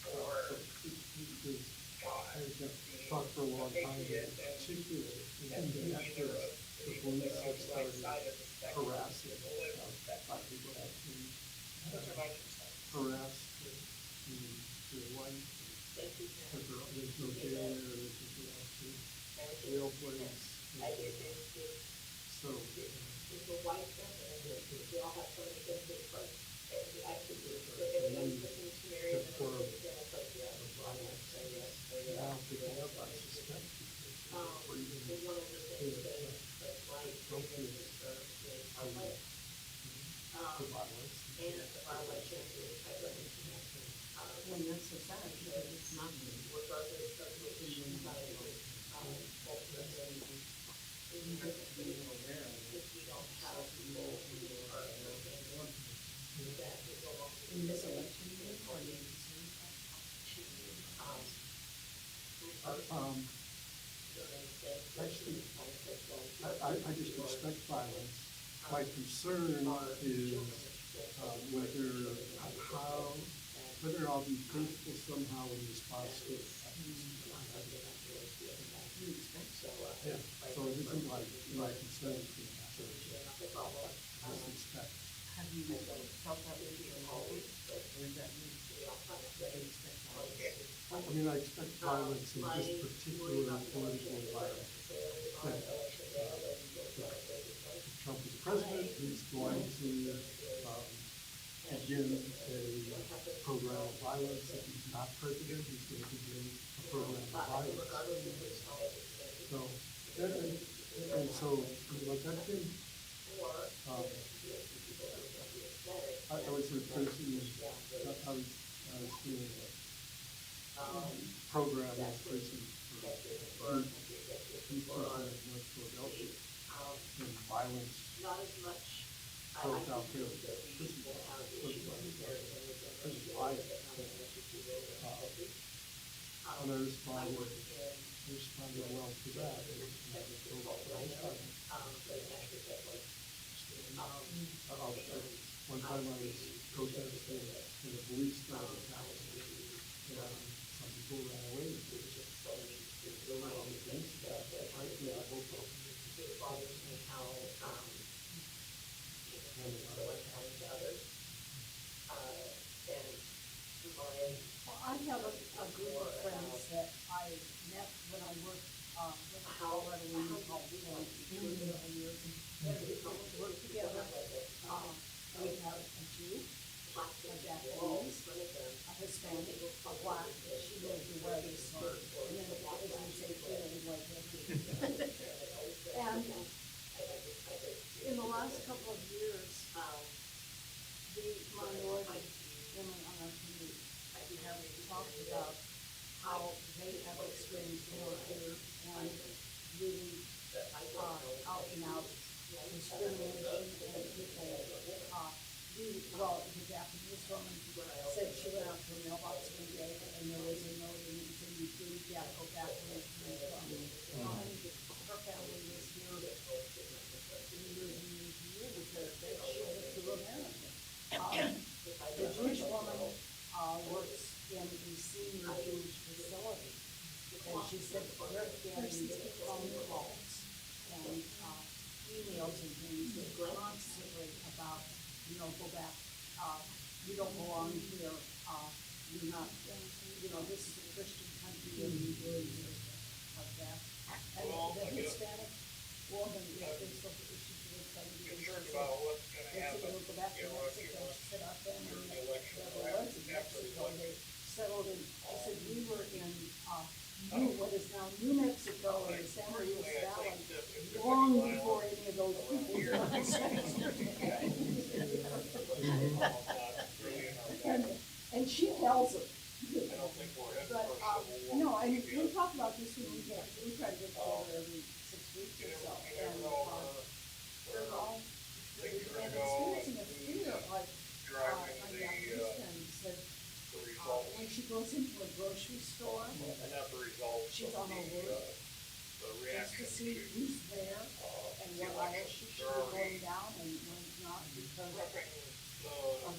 so for there's, God, I've being talked for a long a time, patriot in and particular, and in being after either of the the people police that are on have the right started side of the spectrum. harassing People live in the spectrum. black people have been Those are my concerns. harassed to white, Thank you. because there's no jail there, there's nothing else to jail place. So, It's a white family, we all have so many things in front. I could do it, everybody's listening to Mary and then we're gonna put, yeah, I'm not saying yes, or I yeah. don't think they have, I suspect, or even It's one of the things that my biggest concern is our life. the violence. And the violation of the integrity. And that's so sad, because it's not me. Regardless of which society, ultimately, if we don't have people who are understanding that is along In this election year, or the Actually, I just expect violence. My concern is whether I'll be faithful somehow in response to it. Yeah, so it isn't like my concern is being answered. I just expect. Have you felt that way your whole week? Or is that you? I mean, I expect violence in this particular political environment. That if Trump is president, he's going to begin a program of violence. If he's not president, he's going to begin a program of violence. So, and so, like that's been, I was in prison, I was doing a program in prison for youth prison in North Philadelphia, and violence broke out there. Prison riot. And I responded well to that. One time I was protesting and the police started attacking me, and some people ran away. There were all the police that frankly I hope it bothers me how, so unkind to others. And my, Well, I have a group of friends that I met when I worked, with Colorado Women's Health years and years. And we worked together. We have a Jew, a Japanese, a Hispanic, a black. She lived away, so, and then as we say, feeling like it. And in the last couple of years, the minority women on our community have talked about how they have experienced warfare and really out and out discrimination and people, the Japanese woman said she went out to a mailbox one day and there was a note and it said, you please gotta go back where you came from. And her family was here years and years and years because she lived through America. The Jewish woman works in a senior Jewish facility. And she said they're getting phone calls and emails and things constantly about, go back, you don't belong here, you know, this is a Christian country and we believe like that. And the Hispanic woman, they still, she's really trying to be concerned about what's gonna happen. They said they'll go back to Mexico, she said our family, never was in Mexico, they settled in, she said we were in, what is now New Mexico in the San Luis Valley, long before any of those people and she tells them. But, no, and we talk about this when we try to get together every 6 weeks or so, and, they're all, and experiencing a fear, like, my young husband said, when she goes into a grocery store, she's on the alert, just to see who's there, and what aisle she should be going down, and when's not, because of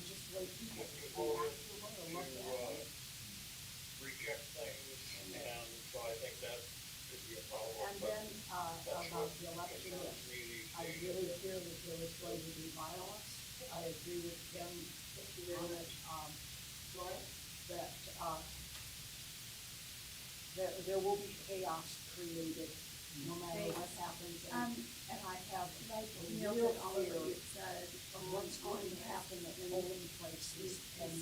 just the way people react to her or look at her. And then, about the election, I really fear that there is going to be violence. I agree with Kim on it, that there will be chaos created, no matter what happens, and I have like a real fear of what's going to happen at polling places, and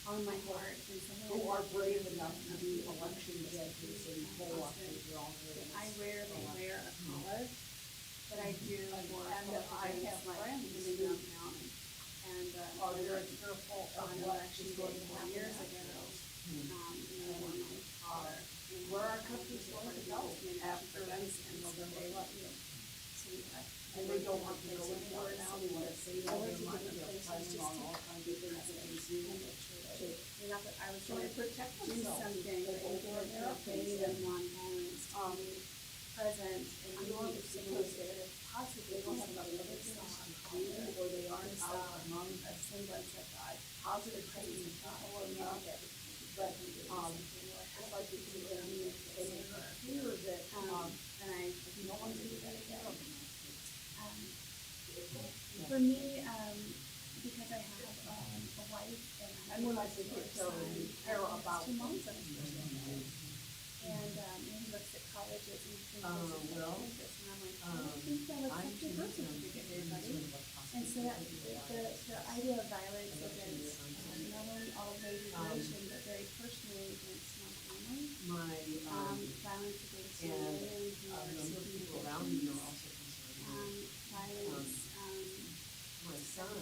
on my heart, and who are brave enough to be election judges and poll officers, they're all very I rarely wear a collar, but I do for I have friends in who County. And, are very fearful of on what election is day going to 4 happen. years ago, wore my collar. Where our country's going to go after November 11th. And they don't want to go anywhere now, they want to save all their money, they're planning on all kinds of things that they do Not that I was to trying to protect do themselves. something, but They for go for campaign and non-violence, to be present and I'm be going to because say they're they positive don't have enough other things to do, or they aren't out among a semblance of God. positive things to follow enough. But, it's like it's a fear that, And I, no one's going to take care of them. for me, because I have, a wife and I have And when I a say take care of them, you son, care about 2 months on his first birthday. And, he looks at colleges and thinks well, campus, and I'm like, I don't think they'll accept your birth certificate, everybody. And so that, the idea of violence against, not only all of legislation, but very personally against my family, my, violence against and women who a are number of seeking people around me abortions, are also concerned. violence, My son,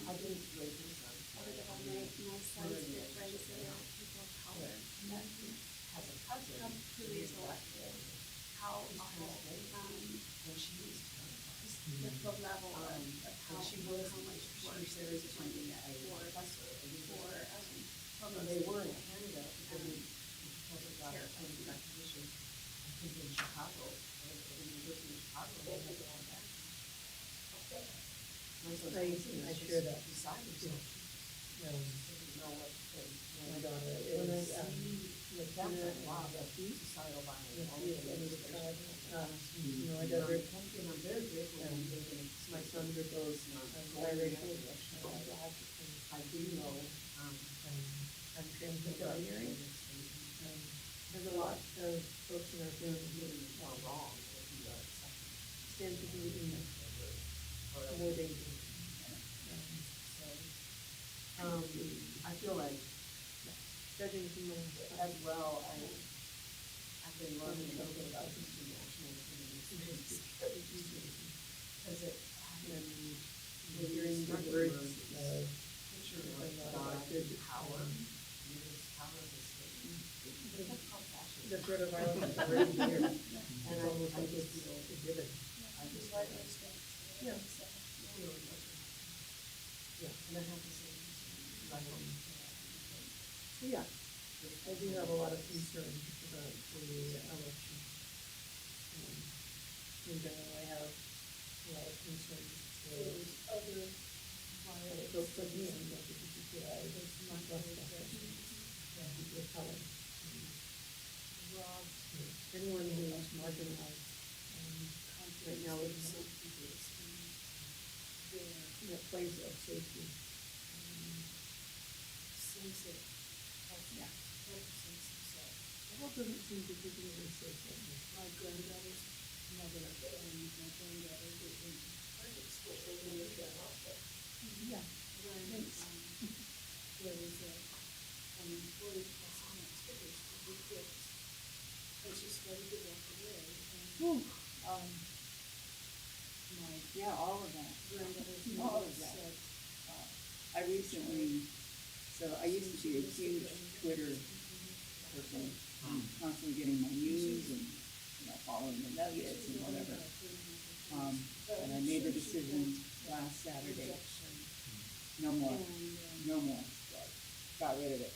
I didn't raise my son, other than my son's good friends that are people of color, that has a cousin, come to his elected, how awful, and she was terrified. the level of And how, she was, how much she worse was it very is going to get for, professor, for, and they were in Canada, because got a recognition, I think in Chicago, at the University of Chicago, they had to have that. I share that. Beside herself. Didn't know what to say. My daughter When I is, see, like, that's a lot of societal violence. all yes, over and the it's country. my daughter, And I'm very grateful that they can. my son undergoes biracial, I do know, I'm transgender. There's a lot of folks in our family who are wrong, stand to be in more danger. I feel like Judging from as well, I've been learning a little bit about these two national communities. Because it happened when you're in the words, picture of God, power, his power of his state. That's called passion. the threat of violence is already here. And It's almost I like just it's feel, a given. I just like feel, those things. Yeah. feel yeah, and I have to say, because I don't. So, yeah, I do have a lot of concern about the election. In general, I have a lot of concerns with other folks like me, I'm not the PCI, there's not less people of color. Anyone who is marginalized, right now is in a place of safety. health sense himself. The health doesn't seem particularly safe right now. My granddaughter's mother and my granddaughter were in private school. Yeah, thanks. There was an employee passing out stickers to the kids, and she started to walk away, and, my Yeah, all of that. granddaughter's All mother of that. said, I recently, so I used to be a huge Twitter person, constantly getting my news and, following the nuggets and whatever. And I made the decision last Saturday, no more, no more, got rid of it.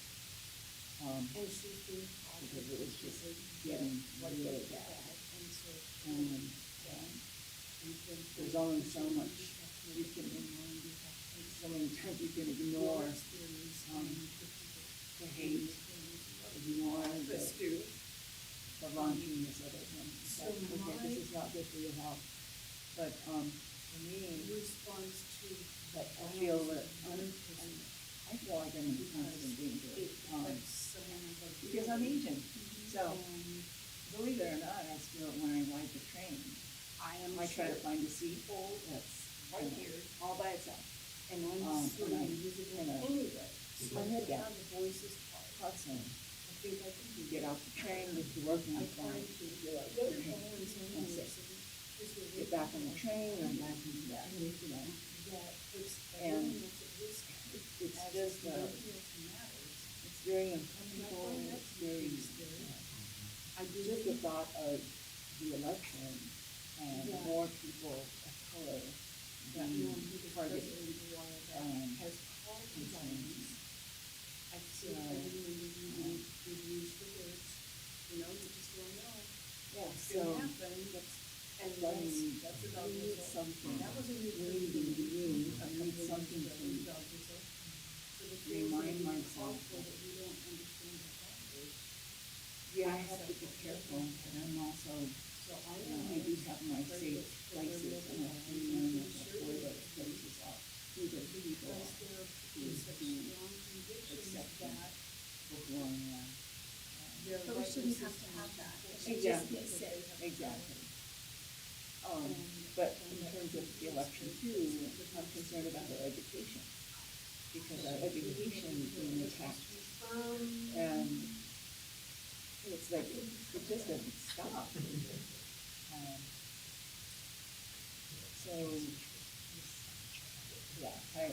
and she's being Because it was just getting really bad. And, there's only so much you can, so many times you can ignore, the hate, ignore the raunchiness of it. And that's, okay, this is not good for your health. But, for me, response to but I feel that, I feel like I'm in constant danger. Because I'm Asian. So, believe it or not, I still, when I ride the train, I try to find a seat that's right here, all by itself. And I'm And I sitting invisible kind of anyway. keep my head down. The voice is Constantly. I think I can do Get off the train, get to work, and I I'm try fine. to. You're like, The other okay, problem is I'm in sick. is the Get back on the train, I'm back in that, that it's And everyone that's at risk. it's As just, the mental matters. it's very uncomfortable, it's very, I do just the thought of the election and Yeah. more people of color that being one who the targeted. president that has called for violence. I see everyone reviews for words, you just don't know. Yeah, It's so, gonna happen, and that's about we need it. something, That was a new. we need something to remind myself that we don't understand the factors. yeah, I have to be careful, but I'm also, So I I do have my safe places, and I have to learn where those places are, who the people because there is such strong convictions that before, they're. But we shouldn't have to have that. It should just be safe. exactly. But in terms of the election too, I'm concerned about our education, because our education is being attacked. And it's like, it just doesn't stop. So, yeah,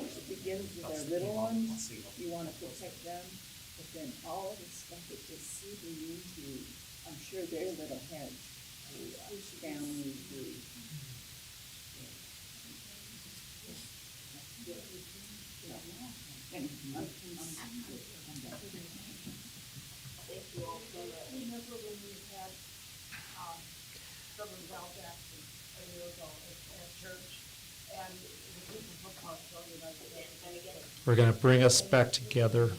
it begins with our little ones, you wanna protect them, but then all this stuff is just seeping into, I'm sure their little heads, families, Remember when we had, Southern Outback a year ago at church, and the people from Australia, We're going to bring us back together.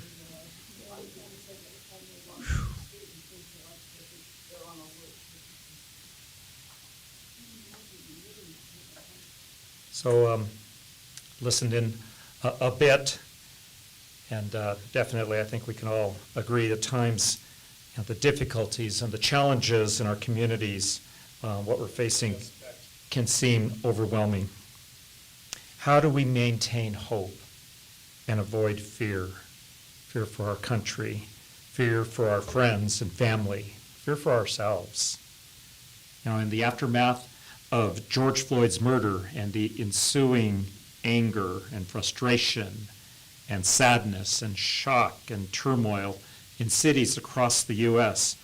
So listened in a bit, and definitely I think we can all agree at times the difficulties and the challenges in our communities, what we're facing can seem overwhelming. How do we maintain hope and avoid fear? Fear for our country, fear for our friends and family, fear for ourselves. In the aftermath of George Floyd's murder and the ensuing anger and frustration and sadness and shock and turmoil in cities across the U.S.,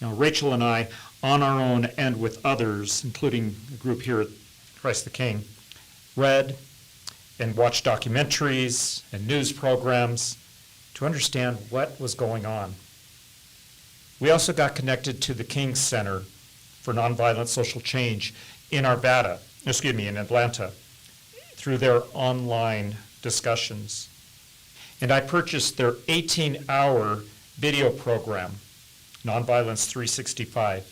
Rachel and I, on our own and with others, including a group here at Christ the King, read and watched documentaries and news programs to understand what was going on. We also got connected to the King Center for Nonviolent Social Change in Atlanta, through their online discussions. And I purchased their 18-hour video program, Nonviolence 365.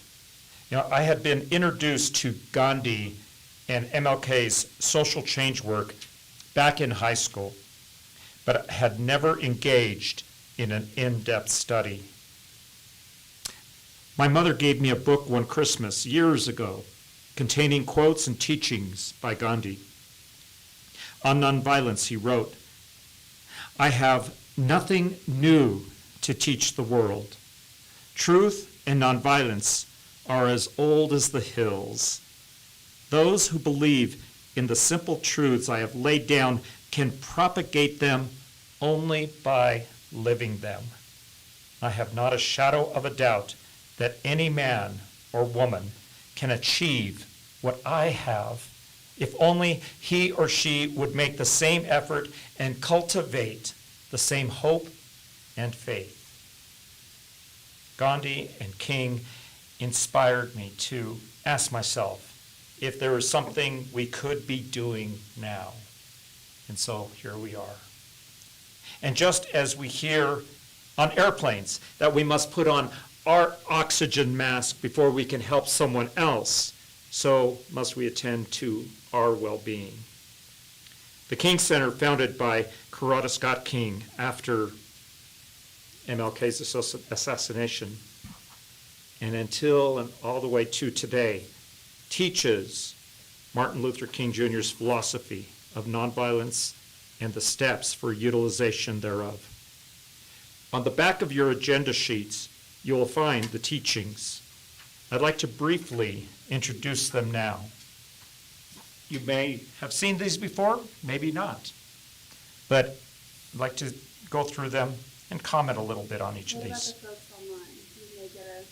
I had been introduced to Gandhi and MLK's social change work back in high school, but had never engaged in an in-depth study. My mother gave me a book one Christmas years ago containing quotes and teachings by Gandhi. On nonviolence, he wrote, "I have nothing new to teach the world. Truth and nonviolence are as old as the hills. Those who believe in the simple truths I have laid down can propagate them only by living them. I have not a shadow of a doubt that any man or woman can achieve what I have if only he or she would make the same effort and cultivate the same hope and faith." Gandhi and King inspired me to ask myself if there was something we could be doing now. And so here we are. And just as we hear on airplanes that we must put on our oxygen mask before we can help someone else, so must we attend to our well-being. The King Center, founded by Coretta Scott King after MLK's assassination, and until and all the way to today, teaches Martin Luther King Jr.'s philosophy of nonviolence and the steps for utilization thereof. On the back of your agenda sheets, you will find the teachings. I'd like to briefly introduce them now. You may have seen these before, maybe not, but I'd like to go through them and comment a little bit on each of What about these. the folks online? Do they get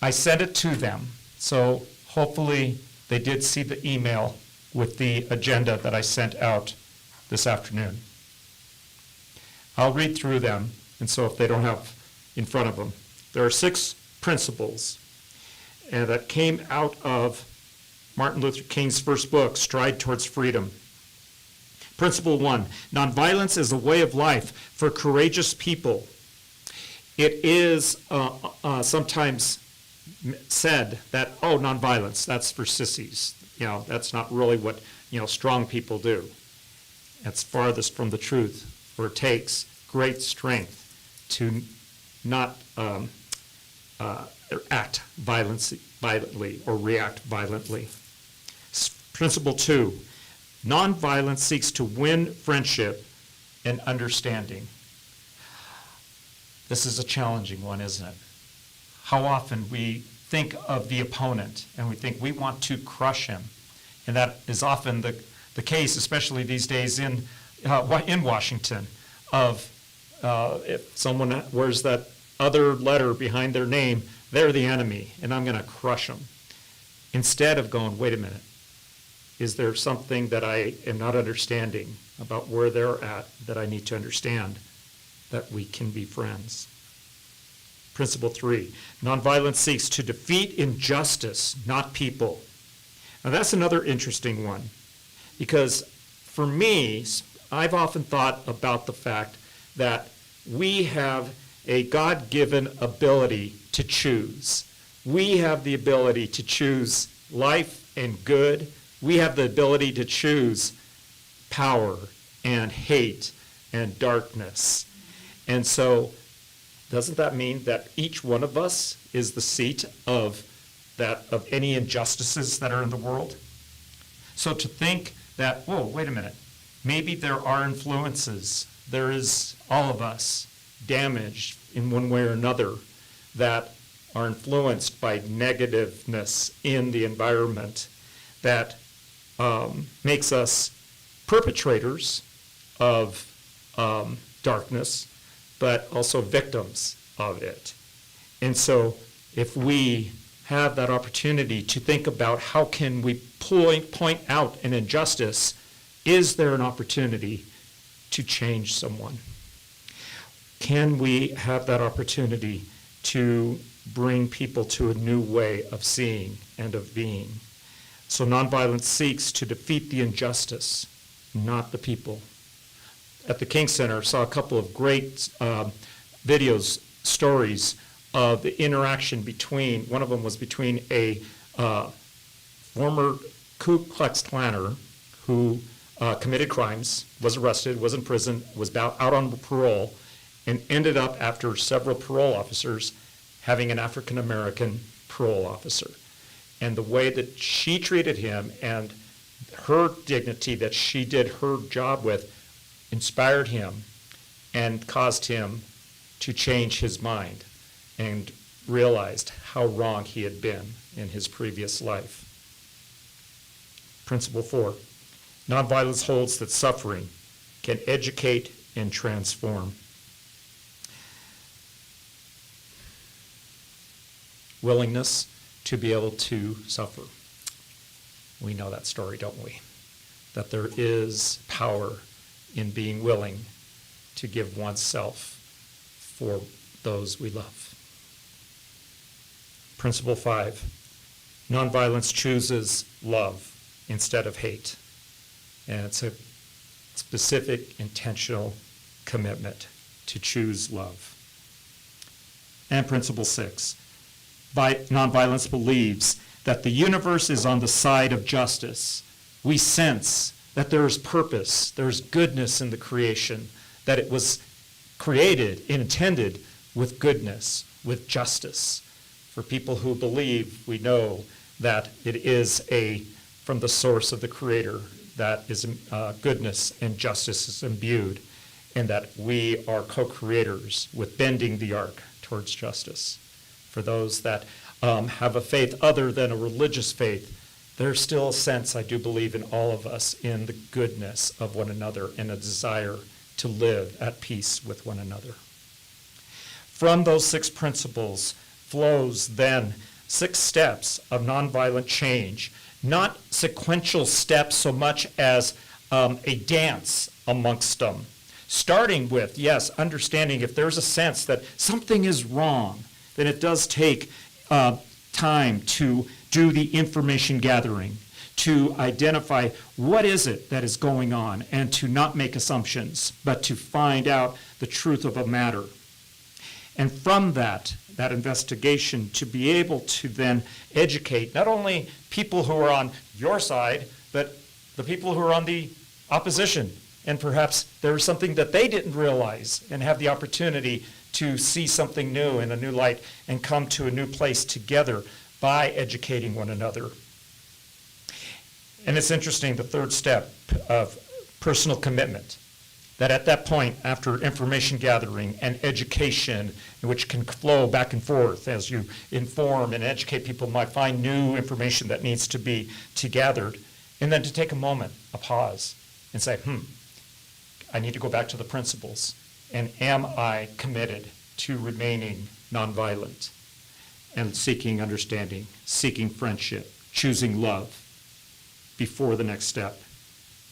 I sent it to them, so hopefully they did see the email with the agenda that I sent out this afternoon. I'll read through them, and so if they don't have in front of them, there are 6 principles that came out of Martin Luther King's first book, Stride Towards Freedom. Principle 1, nonviolence is a way of life for courageous people. It is sometimes said that, oh, nonviolence, that's for sissies. You know, that's not really what, strong people do. That's farthest from the truth, for it takes great strength to not act violently or react violently. Principle 2, nonviolence seeks to win friendship and understanding. This is a challenging one, isn't it? How often we think of the opponent and we think we want to crush him. And that is often the case, especially these days in Washington, of if someone wears that other letter behind their name, they're the enemy, and I'm going to crush them. Instead of going, wait a minute, is there something that I am not understanding about where they're at that I need to understand, that we can be friends? Principle 3, nonviolence seeks to defeat injustice, not people. Now that's another interesting one, because for me, I've often thought about the fact that we have a God-given ability to choose. We have the ability to choose life and good. We have the ability to choose power and hate and darkness. And so, doesn't that mean that each one of us is the seat of any injustices that are in the world? So to think that, whoa, wait a minute, maybe there are influences, there is all of us damaged in one way or another that are influenced by negativeness in the environment that makes us perpetrators of darkness, but also victims of it. And so if we have that opportunity to think about how can we point out an injustice, is there an opportunity to change someone? Can we have that opportunity to bring people to a new way of seeing and of being? So nonviolence seeks to defeat the injustice, not the people. At the King Center, saw a couple of great videos, stories of the interaction between, one of them was between a former Ku Klux Klaner who committed crimes, was arrested, was in prison, was out on parole, and ended up, after several parole officers, having an African-American parole officer. And the way that she treated him and her dignity that she did her job with inspired him and caused him to change his mind and realized how wrong he had been in his previous life. Principle 4, nonviolence holds that suffering can educate and transform. Willingness to be able to suffer. We know that story, don't we? That there is power in being willing to give oneself for those we love. Principle 5, nonviolence chooses love instead of hate. And it's a specific, intentional commitment to choose love. And principle 6, nonviolence believes that the universe is on the side of justice. We sense that there is purpose, there's goodness in the creation, that it was created, intended with goodness, with justice. For people who believe, we know that it is from the source of the Creator that is goodness and justice is imbued, and that we are co-creators with bending the arc towards justice. For those that have a faith other than a religious faith, there's still a sense, I do believe, in all of us in the goodness of one another and a desire to live at peace with one another. From those 6 principles flows then 6 steps of nonviolent change, not sequential steps so much as a dance amongst them. Starting with, yes, understanding if there's a sense that something is wrong, then it does take time to do the information gathering, to identify what is it that is going on, and to not make assumptions, but to find out the truth of a matter. And from that investigation, to be able to then educate not only people who are on your side, but the people who are on the opposition. And perhaps there's something that they didn't realize and have the opportunity to see something new in a new light and come to a new place together by educating one another. And it's interesting, the 3rd step of personal commitment, that at that point, after information gathering and education, which can flow back and forth as you inform and educate people, might find new information that needs to be gathered, and then to take a moment, a pause, and say, I need to go back to the principles. And am I committed to remaining nonviolent and seeking understanding, seeking friendship, choosing love before the next step,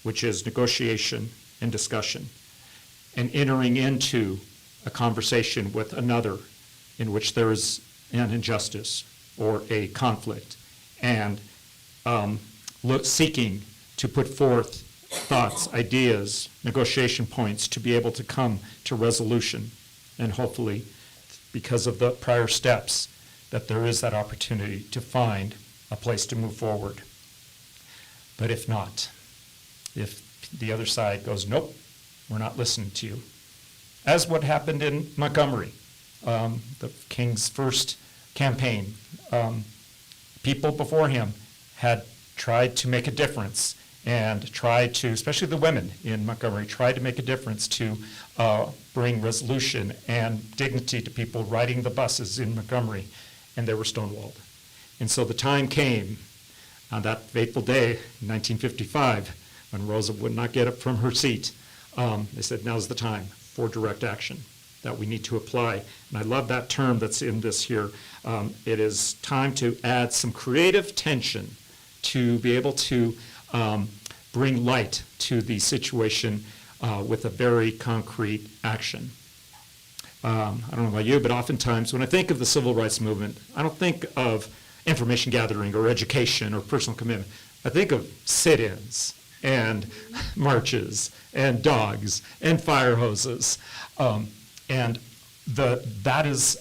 which is negotiation and discussion, and entering into a conversation with another in which there is an injustice or a conflict, and seeking to put forth thoughts, ideas, negotiation points to be able to come to resolution, and hopefully, because of the prior steps, that there is that opportunity to find a place to move forward. But if not, if the other side goes, nope, we're not listening to you, as what happened in Montgomery, the king's first campaign, people before him had tried to make a difference and tried to, especially the women in Montgomery, tried to make a difference to bring resolution and dignity to people riding the buses in Montgomery, and they were stonewalled. And so the time came on that fateful day in 1955 when Rosa would not get up from her seat. They said, now's the time for direct action that we need to apply. And I love that term that's in this here. It is time to add some creative tension to be able to bring light to the situation with a very concrete action. I don't know about you, but oftentimes when I think of the civil rights movement, I don't think of information gathering or education or personal commitment. I think of sit-ins and marches and dogs and fire hoses. And that is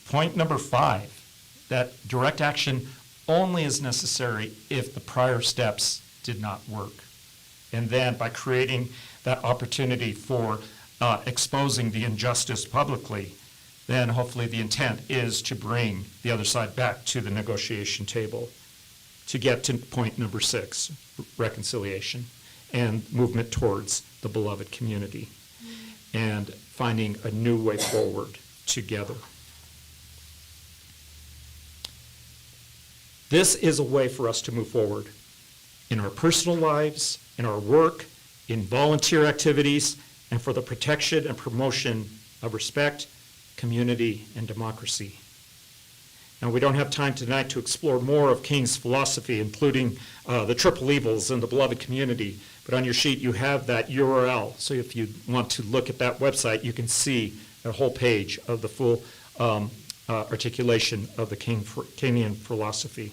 point number 5, that direct action only is necessary if the prior steps did not work. And then by creating that opportunity for exposing the injustice publicly, then hopefully the intent is to bring the other side back to the negotiation table to get to point number 6, reconciliation and movement towards the beloved community and finding a new way forward together. This is a way for us to move forward in our personal lives, in our work, in volunteer activities, and for the protection and promotion of respect, community, and democracy. Now, we don't have time tonight to explore more of King's philosophy, including the triple evils in the beloved community, but on your sheet you have that URL. So if you want to look at that website, you can see a whole page of the full articulation of the Kingian philosophy.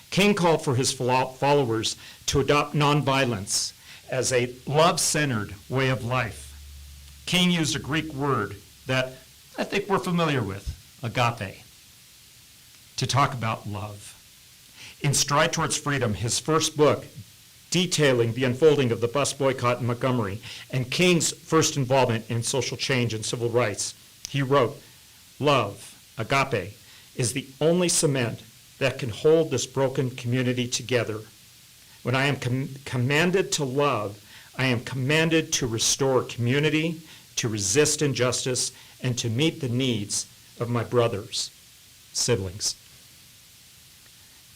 King called for his followers to adopt nonviolence as a love-centered way of life. King used a Greek word that I think we're familiar with, agape, to talk about love. In Stride Towards Freedom, his first book, detailing the unfolding of the bus boycott in Montgomery and King's first involvement in social change and civil rights, he wrote, "Love, agape, is the only cement that can hold this broken community together. When I am commanded to love, I am commanded to restore community, to resist injustice, and to meet the needs of my brothers, siblings."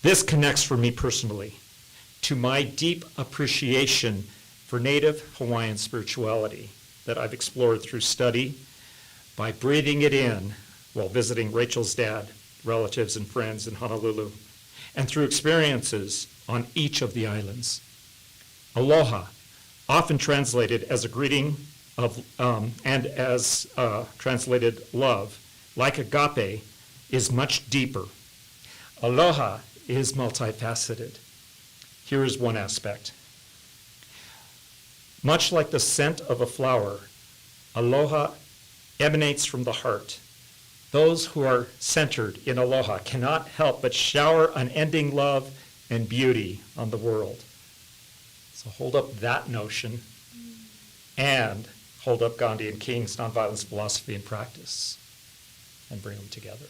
This connects for me personally to my deep appreciation for Native Hawaiian spirituality that I've explored through study, by breathing it in while visiting Rachel's dad, relatives, and friends in Honolulu, and through experiences on each of the islands. Aloha, often translated as a greeting of, and as translated love, like agape, is much deeper. Aloha is multifaceted. Here is one aspect. Much like the scent of a flower, aloha emanates from the heart. Those who are centered in aloha cannot help but shower unending love and beauty on the world. So hold up that notion and hold up Gandhi and King's nonviolence philosophy and practice and bring them together.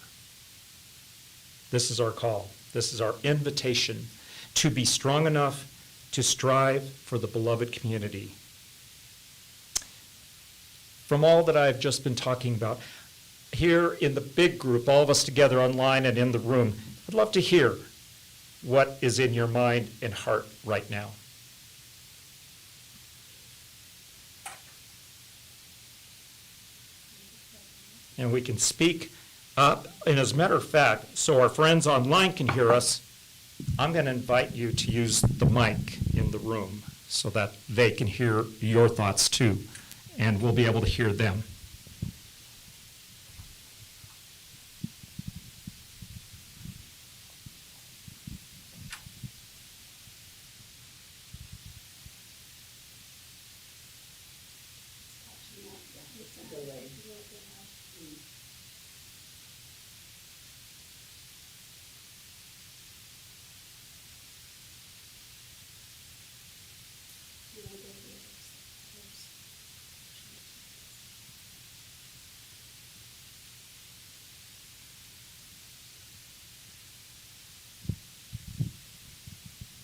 This is our call. This is our invitation to be strong enough to strive for the beloved community. From all that I've just been talking about, here in the big group, all of us together online and in the room, I'd love to hear what is in your mind and heart right now. And we can speak up. And as a matter of fact, so our friends online can hear us, I'm going to invite you to use the mic in the room so that they can hear your thoughts too, and we'll be able to hear them.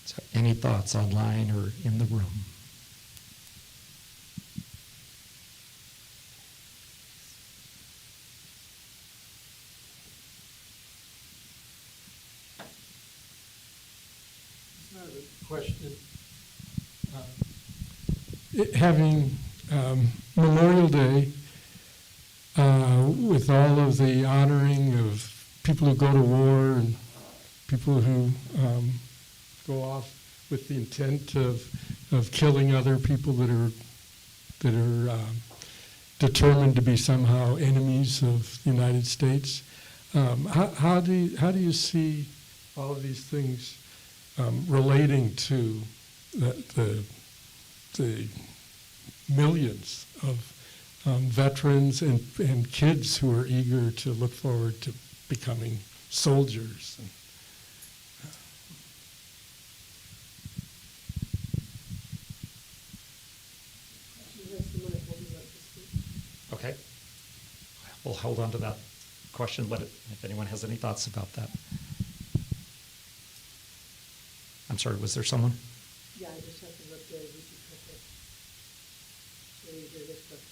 So any thoughts online or in the room? I have a question. Having Memorial Day with all of the honoring of people who go to war and people who go off with the intent of killing other people that are determined to be somehow enemies of the United States. How do you see all of these things relating to the millions of veterans and kids who are eager to look forward to becoming soldiers? Okay. We'll hold on to that question, if anyone has any thoughts about that. I'm sorry, was there someone? Yeah, I just have to look at it, because so you hear this question.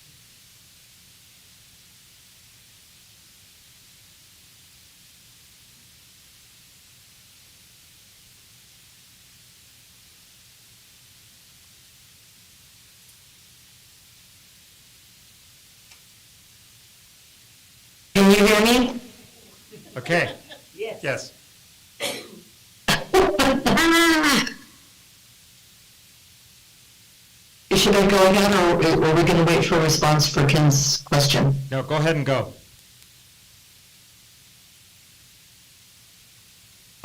Can you hear me? Okay, Yes. yes. Should I go ahead, or are we going to wait for a response for Ken's question? No, go ahead and go.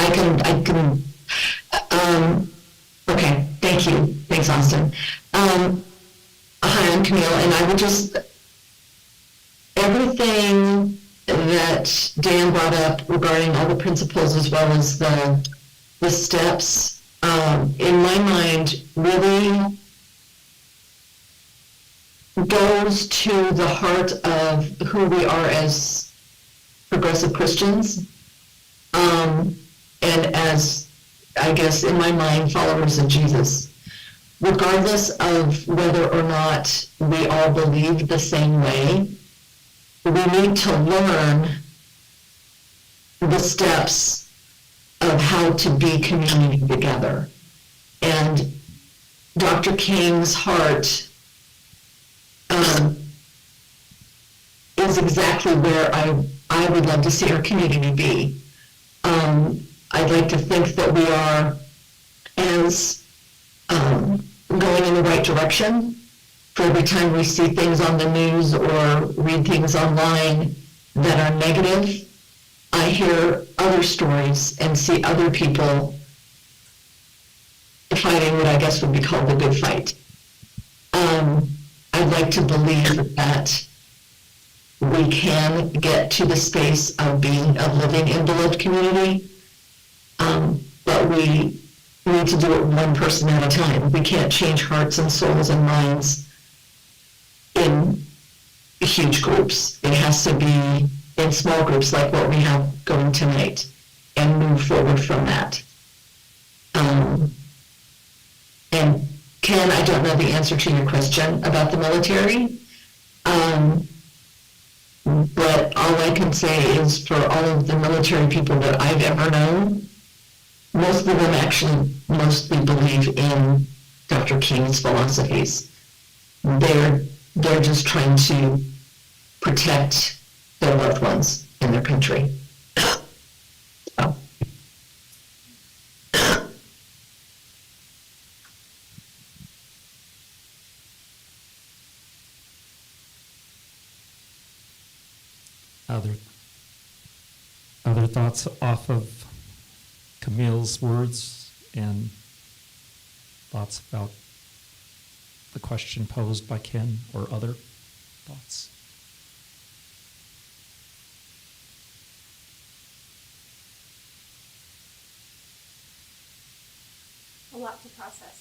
Okay, thank you. Thanks, Austin. Hi, I'm Camille, and I would just, everything that Dan brought up regarding all the principles as well as the steps, in my mind, really goes to the heart of who we are as progressive Christians, and as, I guess, in my mind, followers of Jesus. Regardless of whether or not we all believe the same way, we need to learn the steps of how to be community together. And Dr. King's heart is exactly where I would love to see our community be. I'd like to think that we are as going in the right direction. For every time we see things on the news or read things online that are negative, I hear other stories and see other people fighting what I guess would be called the good fight. I'd like to believe that we can get to the space of living in beloved community, but we need to do it one person at a time. We can't change hearts and souls and minds in huge groups. It has to be in small groups like what we have going tonight, and move forward from that. And Ken, I don't know the answer to your question about the military, but all I can say is for all of the military people that I've ever known, most of them actually mostly believe in Dr. King's philosophies. They're just trying to protect their loved ones in their country. So. Other thoughts off of Camille's words and thoughts about the question posed by Ken, or other thoughts? A lot to process.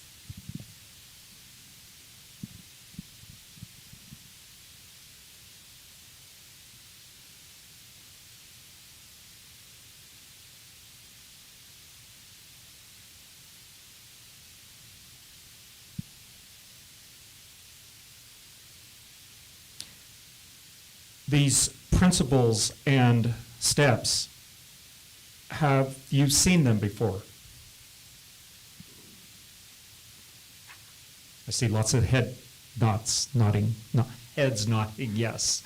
These principles and steps, have you seen them before? I see lots of heads nodding yes.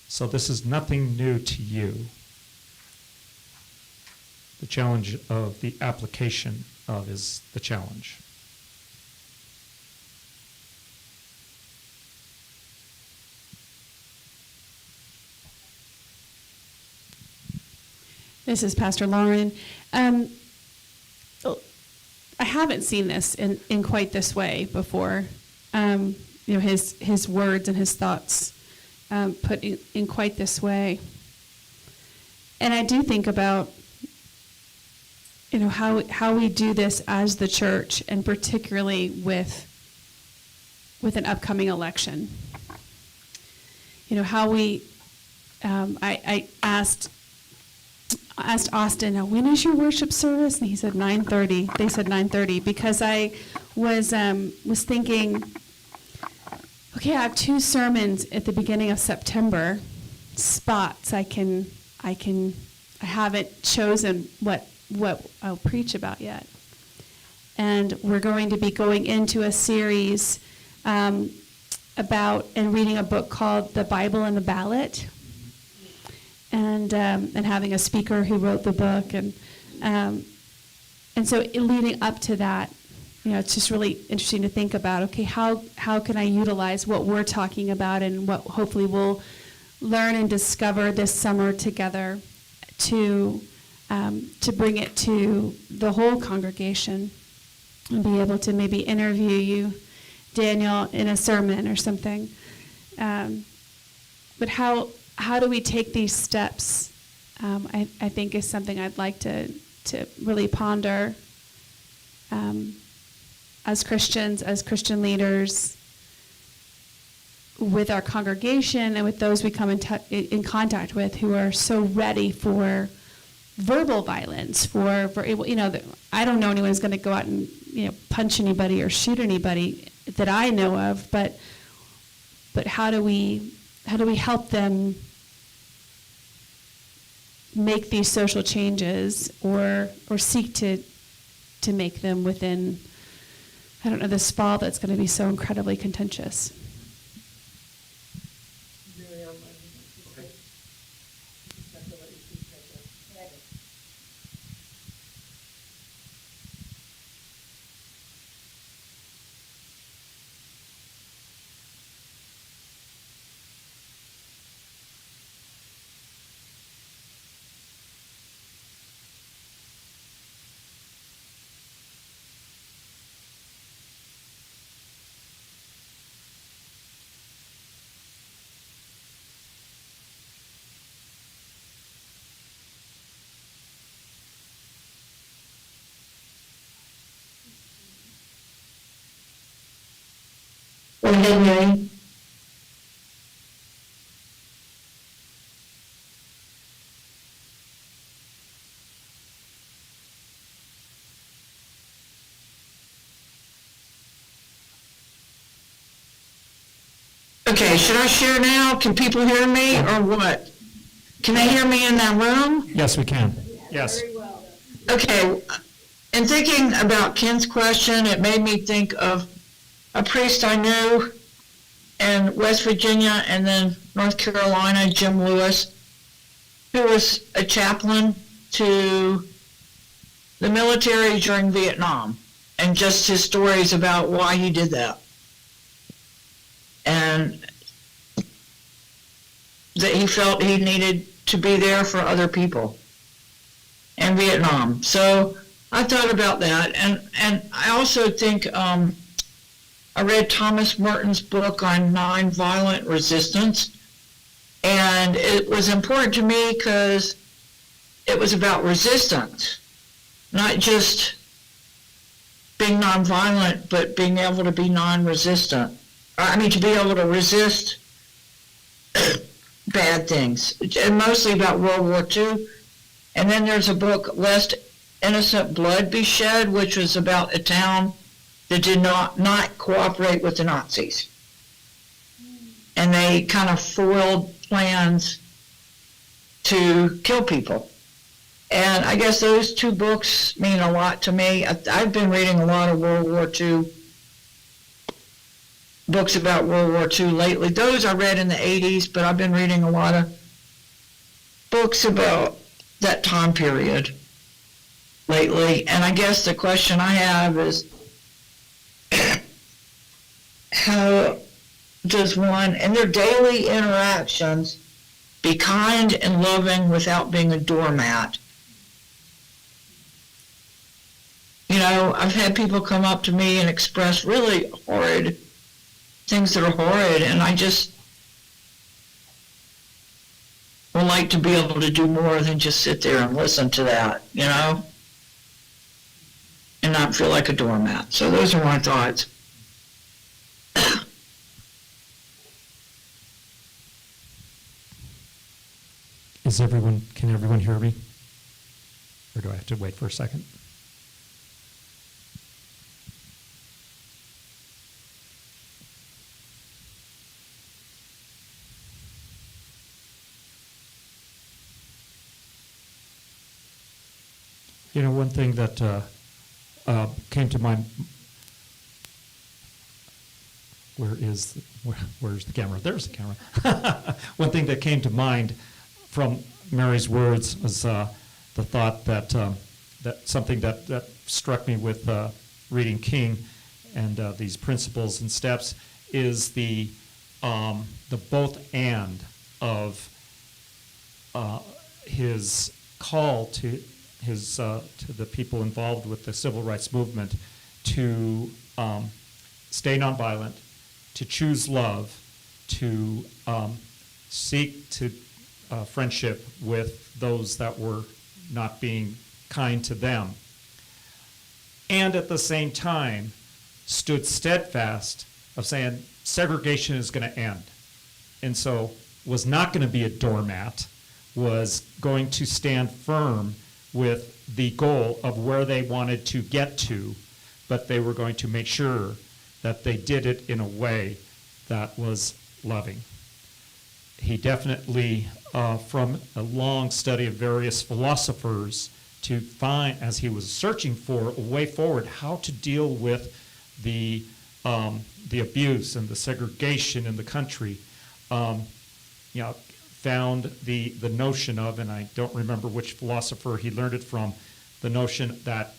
So this is nothing new to you. The challenge of the application of is the challenge. This is Pastor Lauren. I haven't seen this in quite this way before. His words and his thoughts put in quite this way. And I do think about, how we do this as the church, and particularly with with an upcoming election. You know, how we, I asked Austin, when is your worship service? And he said 9:30. They said 9:30 because I was thinking, okay, I have 2 sermons at the beginning of September, spots I haven't chosen what I'll preach about yet. And we're going to be going into a series about and reading a book called The Bible and the Ballot, and having a speaker who wrote the book, and so leading up to that, you know, it's just really interesting to think about. Okay, how can I utilize what we're talking about and what hopefully we'll learn and discover this summer together to bring it to the whole congregation and be able to maybe interview you, Daniel, in a sermon or something. But how do we take these steps? I think is something I'd like to really ponder as Christians, as Christian leaders, with our congregation and with those we come in contact with who are so ready for verbal violence, for you know, I don't know anyone who's going to go out and, you know, punch anybody or shoot anybody that I know of, but how do we help them make these social changes or seek to make them within, I don't know, this fall that's going to be so incredibly contentious. Mary, I'm letting you speak. Just have to let you speak right there. Go ahead, Mary. Okay, should I share now? Can people hear me or what? Can they hear me in that room? Yes, we can. Yes. Very well. Okay, in thinking about Ken's question, it made me think of a priest I knew in West Virginia and then North Carolina, Jim Lewis, who was a chaplain to the military during Vietnam, and just his stories about why he did that. And that he felt he needed to be there for other people in Vietnam. So I thought about that, and I also think I read Thomas Merton's book on nonviolent resistance, and it was important to me because it was about resistance, not just being nonviolent, but being able to be non-resistant. I mean, to be able to resist bad things, and mostly about World War II. And then there's a book, Lest Innocent Blood Be Shed, which was about a town that did not cooperate with the Nazis. And they kind of foiled plans to kill people. And I guess those 2 books mean a lot to me. I've been reading a lot of World War II books about World War II lately. Those I read in the 80s, but I've been reading a lot of books about that time period lately. And I guess the question I have is, how does one, in their daily interactions, be kind and loving without being a doormat? You know, I've had people come up to me and express really horrid things that are horrid, and I just would like to be able to do more than just sit there and listen to that, you know, and not feel like a doormat. So those are my thoughts. Can everyone hear me? Or do I have to wait for a second? You know, one thing that came to mind. Where's the camera? There's the camera. One thing that came to mind from Mary's words was the thought that that something that struck me with reading King and these principles and steps is the both and of his call to the people involved with the civil rights movement to stay nonviolent, to choose love, to seek to friendship with those that were not being kind to them, and at the same time stood steadfast of saying segregation is going to end, and so was not going to be a doormat, was going to stand firm with the goal of where they wanted to get to, but they were going to make sure that they did it in a way that was loving. He definitely, from a long study of various philosophers, to find, as he was searching for a way forward, how to deal with the abuse and the segregation in the country, found the notion of, and I don't remember which philosopher he learned it from, the notion that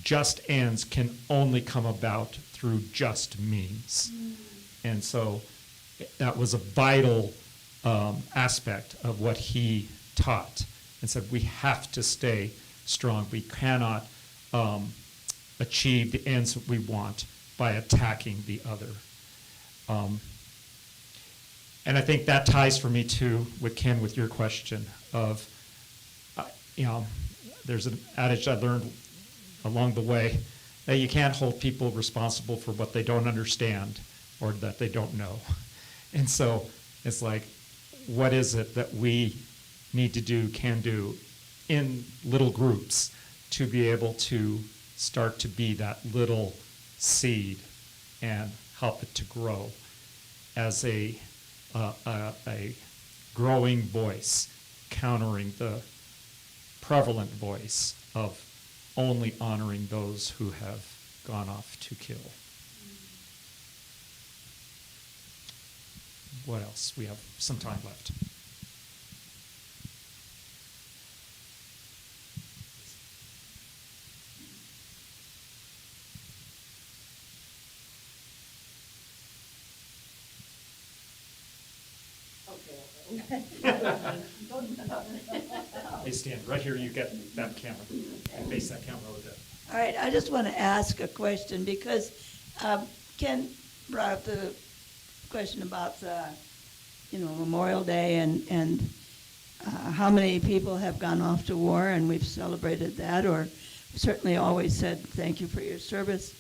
just ends can only come about through just means. And so that was a vital aspect of what he taught, and said we have to stay strong. We cannot achieve the ends that we want by attacking the other. And I think that ties for me too with Ken, with your question of, there's an adage I learned along the way that you can't hold people responsible for what they don't understand or that they don't know. And so it's like, what is it that we need to do, can do in little groups to be able to start to be that little seed and help it to grow as a growing voice, countering the prevalent voice of only honoring those who have gone off to kill. What else? We have some time left. Hey, stand right here. You get that camera. And face that camera over there. All right, I just want to ask a question because Ken brought up the question about Memorial Day and how many people have gone off to war, and we've celebrated that, or certainly always said thank you for your service.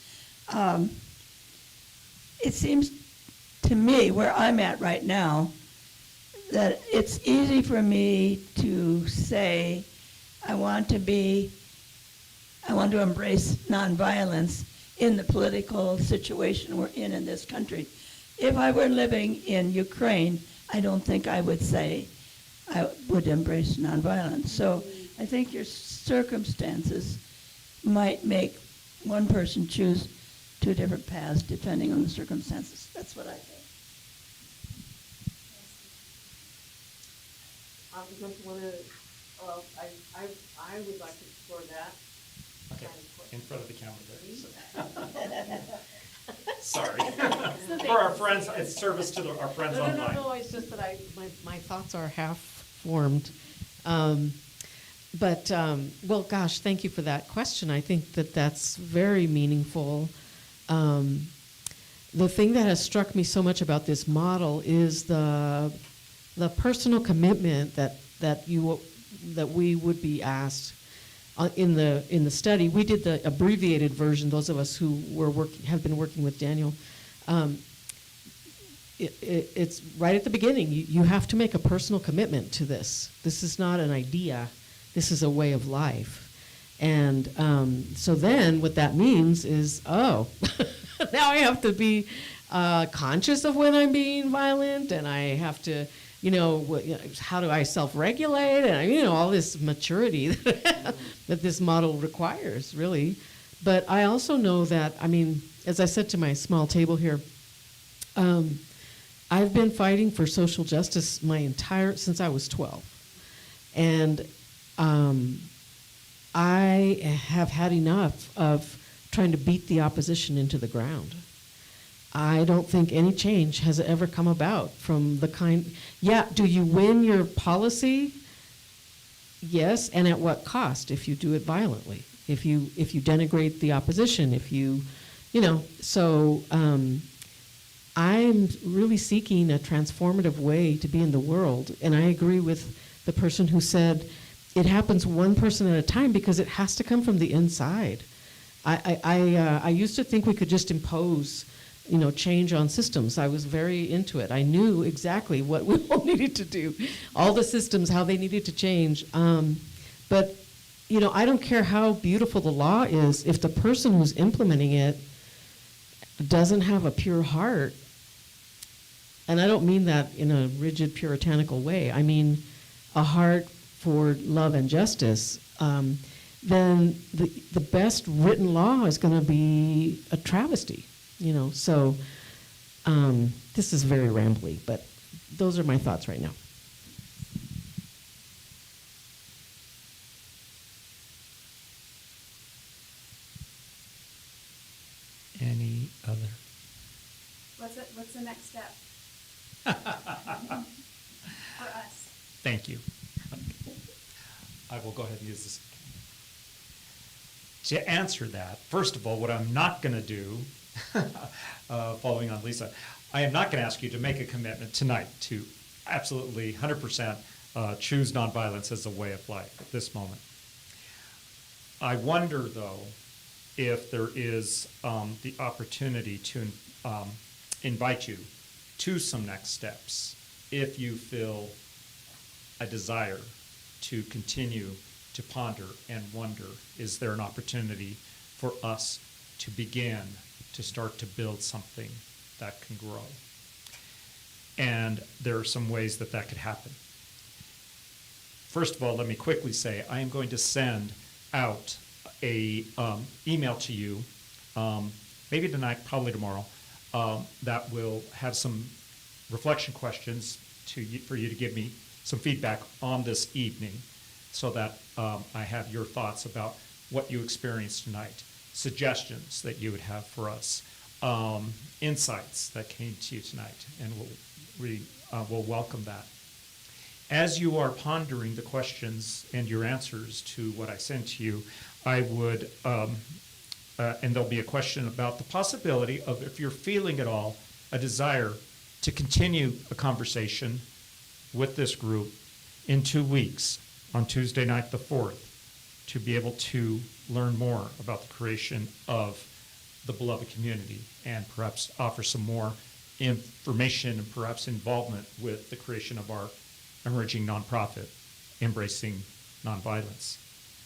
It seems to me, where I'm at right now, that it's easy for me to say I want to embrace nonviolence in the political situation we're in this country. If I were living in Ukraine, I don't think I would say I would embrace nonviolence. So I think your circumstances might make one person choose two different paths depending on the circumstances. That's what I think. I just want to, I would like to explore that. Okay, in front of the camera there. So. Sorry. Okay. For our friends, it's service to our friends online. No, it's just that my thoughts are half formed. Well, gosh, thank you for that question. I think that's very meaningful. The thing that has struck me so much about this model is the personal commitment that we would be asked in the study. We did the abbreviated version. Those of us who have been working with Daniel, it's right at the beginning. You have to make a personal commitment to this. This is not an idea. This is a way of life. And so then what that means is, oh, now I have to be conscious of when I'm being violent, and I have to, how do I self-regulate, and all this maturity that this model requires, really. But I also know that, as I said to my small table here, I've been fighting for social justice since I was 12. And I have had enough of trying to beat the opposition into the ground. I don't think any change has ever come about from the kind, do you win your policy? Yes, and at what cost if you do it violently? If you denigrate the opposition, so I'm really seeking a transformative way to be in the world, and I agree with the person who said it happens one person at a time because it has to come from the inside. I used to think we could just impose, change on systems. I was very into it. I knew exactly what we all needed to do, all the systems, how they needed to change. But I don't care how beautiful the law is if the person who's implementing it doesn't have a pure heart. And I don't mean that in a rigid puritanical way. I mean a heart for love and justice. Then the best written law is going to be a travesty. So this is very rambly, but those are my thoughts right now. Any other? What's the next step? For us. Thank you. I will go ahead and use this. To answer that, first of all, what I'm not going to do, following on Lisa, I am not going to ask you to make a commitment tonight to absolutely 100% choose nonviolence as a way of life at this moment. I wonder, though, if there is the opportunity to invite you to some next steps if you feel a desire to continue to ponder and wonder, is there an opportunity for us to begin to start to build something that can grow? And there are some ways that that could happen. First of all, let me quickly say, I am going to send out a email to you, maybe tonight, probably tomorrow, that will have some reflection questions for you to give me some feedback on this evening, so that I have your thoughts about what you experienced tonight, suggestions that you would have for us, insights that came to you tonight, and we'll welcome that. As you are pondering the questions and your answers to what I sent to you, I would, and there'll be a question about the possibility of, if you're feeling at all a desire to continue a conversation with this group in 2 weeks, on Tuesday night the 4th, to be able to learn more about the creation of the beloved community and perhaps offer some more information and perhaps involvement with the creation of our emerging nonprofit, Embracing Nonviolence.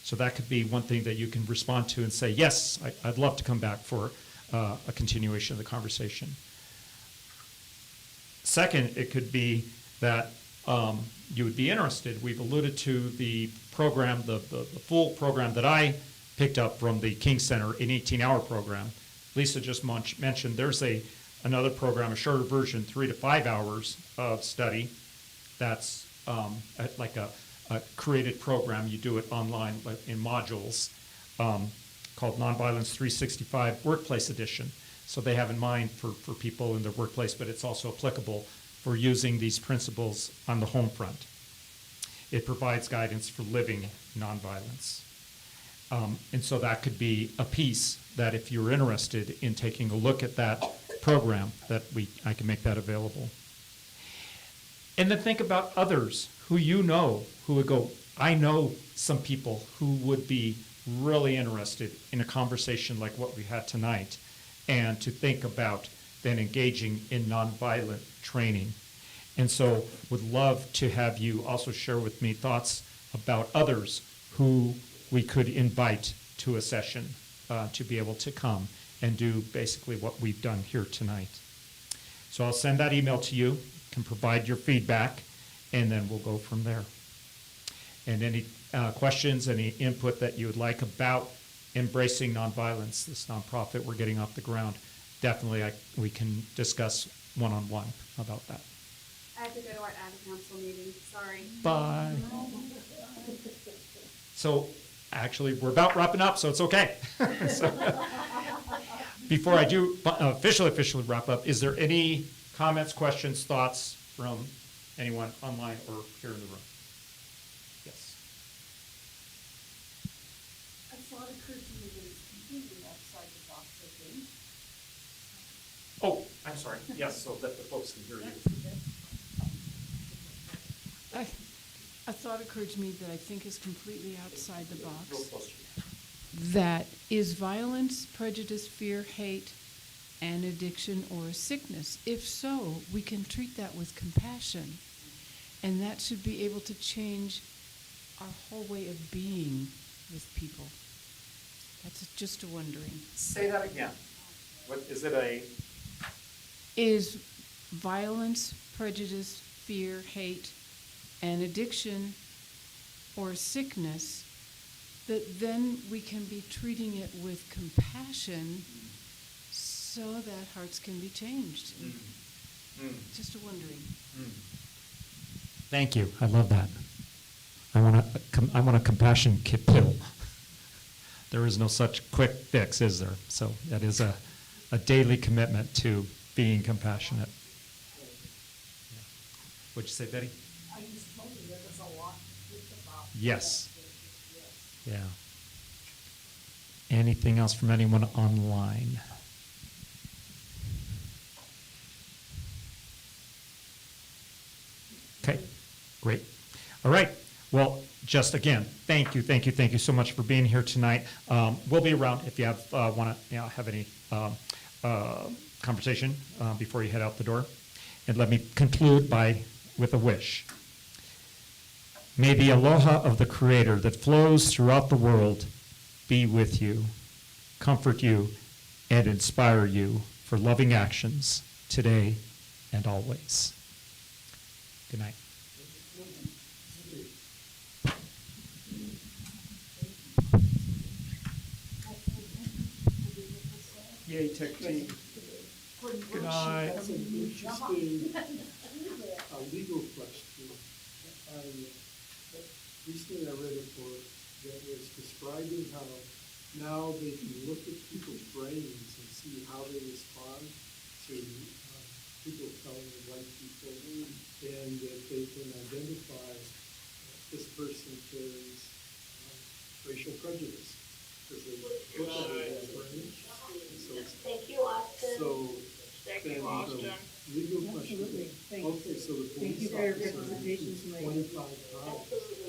So that could be one thing that you can respond to and say, yes, I'd love to come back for a continuation of the conversation. Second, it could be that you would be interested. We've alluded to the program, the full program that I picked up from the King Center, an 18-hour program. Lisa just mentioned there's another program, a shorter version, 3 to 5 hours of study. That's like a created program. You do it online in modules called Nonviolence 365 Workplace Edition. So they have in mind for people in their workplace, but it's also applicable for using these principles on the home front. It provides guidance for living nonviolence. And so that could be a piece that, if you're interested in taking a look at that program, that I can make that available. And then think about others who you know who would go, I know some people who would be really interested in a conversation like what we had tonight, and to think about than engaging in nonviolent training. And so would love to have you also share with me thoughts about others who we could invite to a session to be able to come and do basically what we've done here tonight. So I'll send that email to you, can provide your feedback, and then we'll go from there. And any questions, any input that you would like about embracing nonviolence, this nonprofit we're getting off the ground, definitely we can discuss one-on-one about that. I have to go to our ad council meeting, sorry. Bye. So, actually, we're about wrapping up, so it's okay. So, before I do officially wrap up, is there any comments, questions, thoughts from anyone online or here in the room? Yes. A thought occurred to me that it's completely outside the box, I think. Oh, I'm sorry. Yes, so that the folks can hear you. A thought occurred to me that I think is completely outside the Real box. close to you. That is violence, prejudice, fear, hate, an addiction, or a sickness. If so, we can treat that with compassion. And that should be able to change our whole way of being with people. That's just a wondering. Say that again. What is it? Is violence, prejudice, fear, hate, an addiction, or sickness, that then we can be treating it with compassion so that hearts can be changed. Just a wondering. Thank you. I love that. I want a compassion kit pill. There is no such quick fix, is there? So that is a daily commitment to being compassionate. What'd you say, Betty? I just told you there was a lot to think about. Yes. Yes. Yeah. Anything else from anyone online? Okay, great. All right. Well, just again, thank you so much for being here tonight. We'll be around if you want to have any conversation before you head out the door. And let me conclude with a wish. May the aloha of the Creator that flows throughout the world be with you, comfort you, and inspire you for loving actions today and always. Good night. Yay, tech team. Good night. That's an interesting legal question. Recently I read a book that was describing how now they can look at people's brains and see how they respond to people telling them white people, and that they can identify this person carries racial prejudice because they look at it as brain. Thank you, Austin. So Thank then you, Austin. legal question. Absolutely. Thanks. Okay, so the Thank you police for your officer representation tonight. 25 times.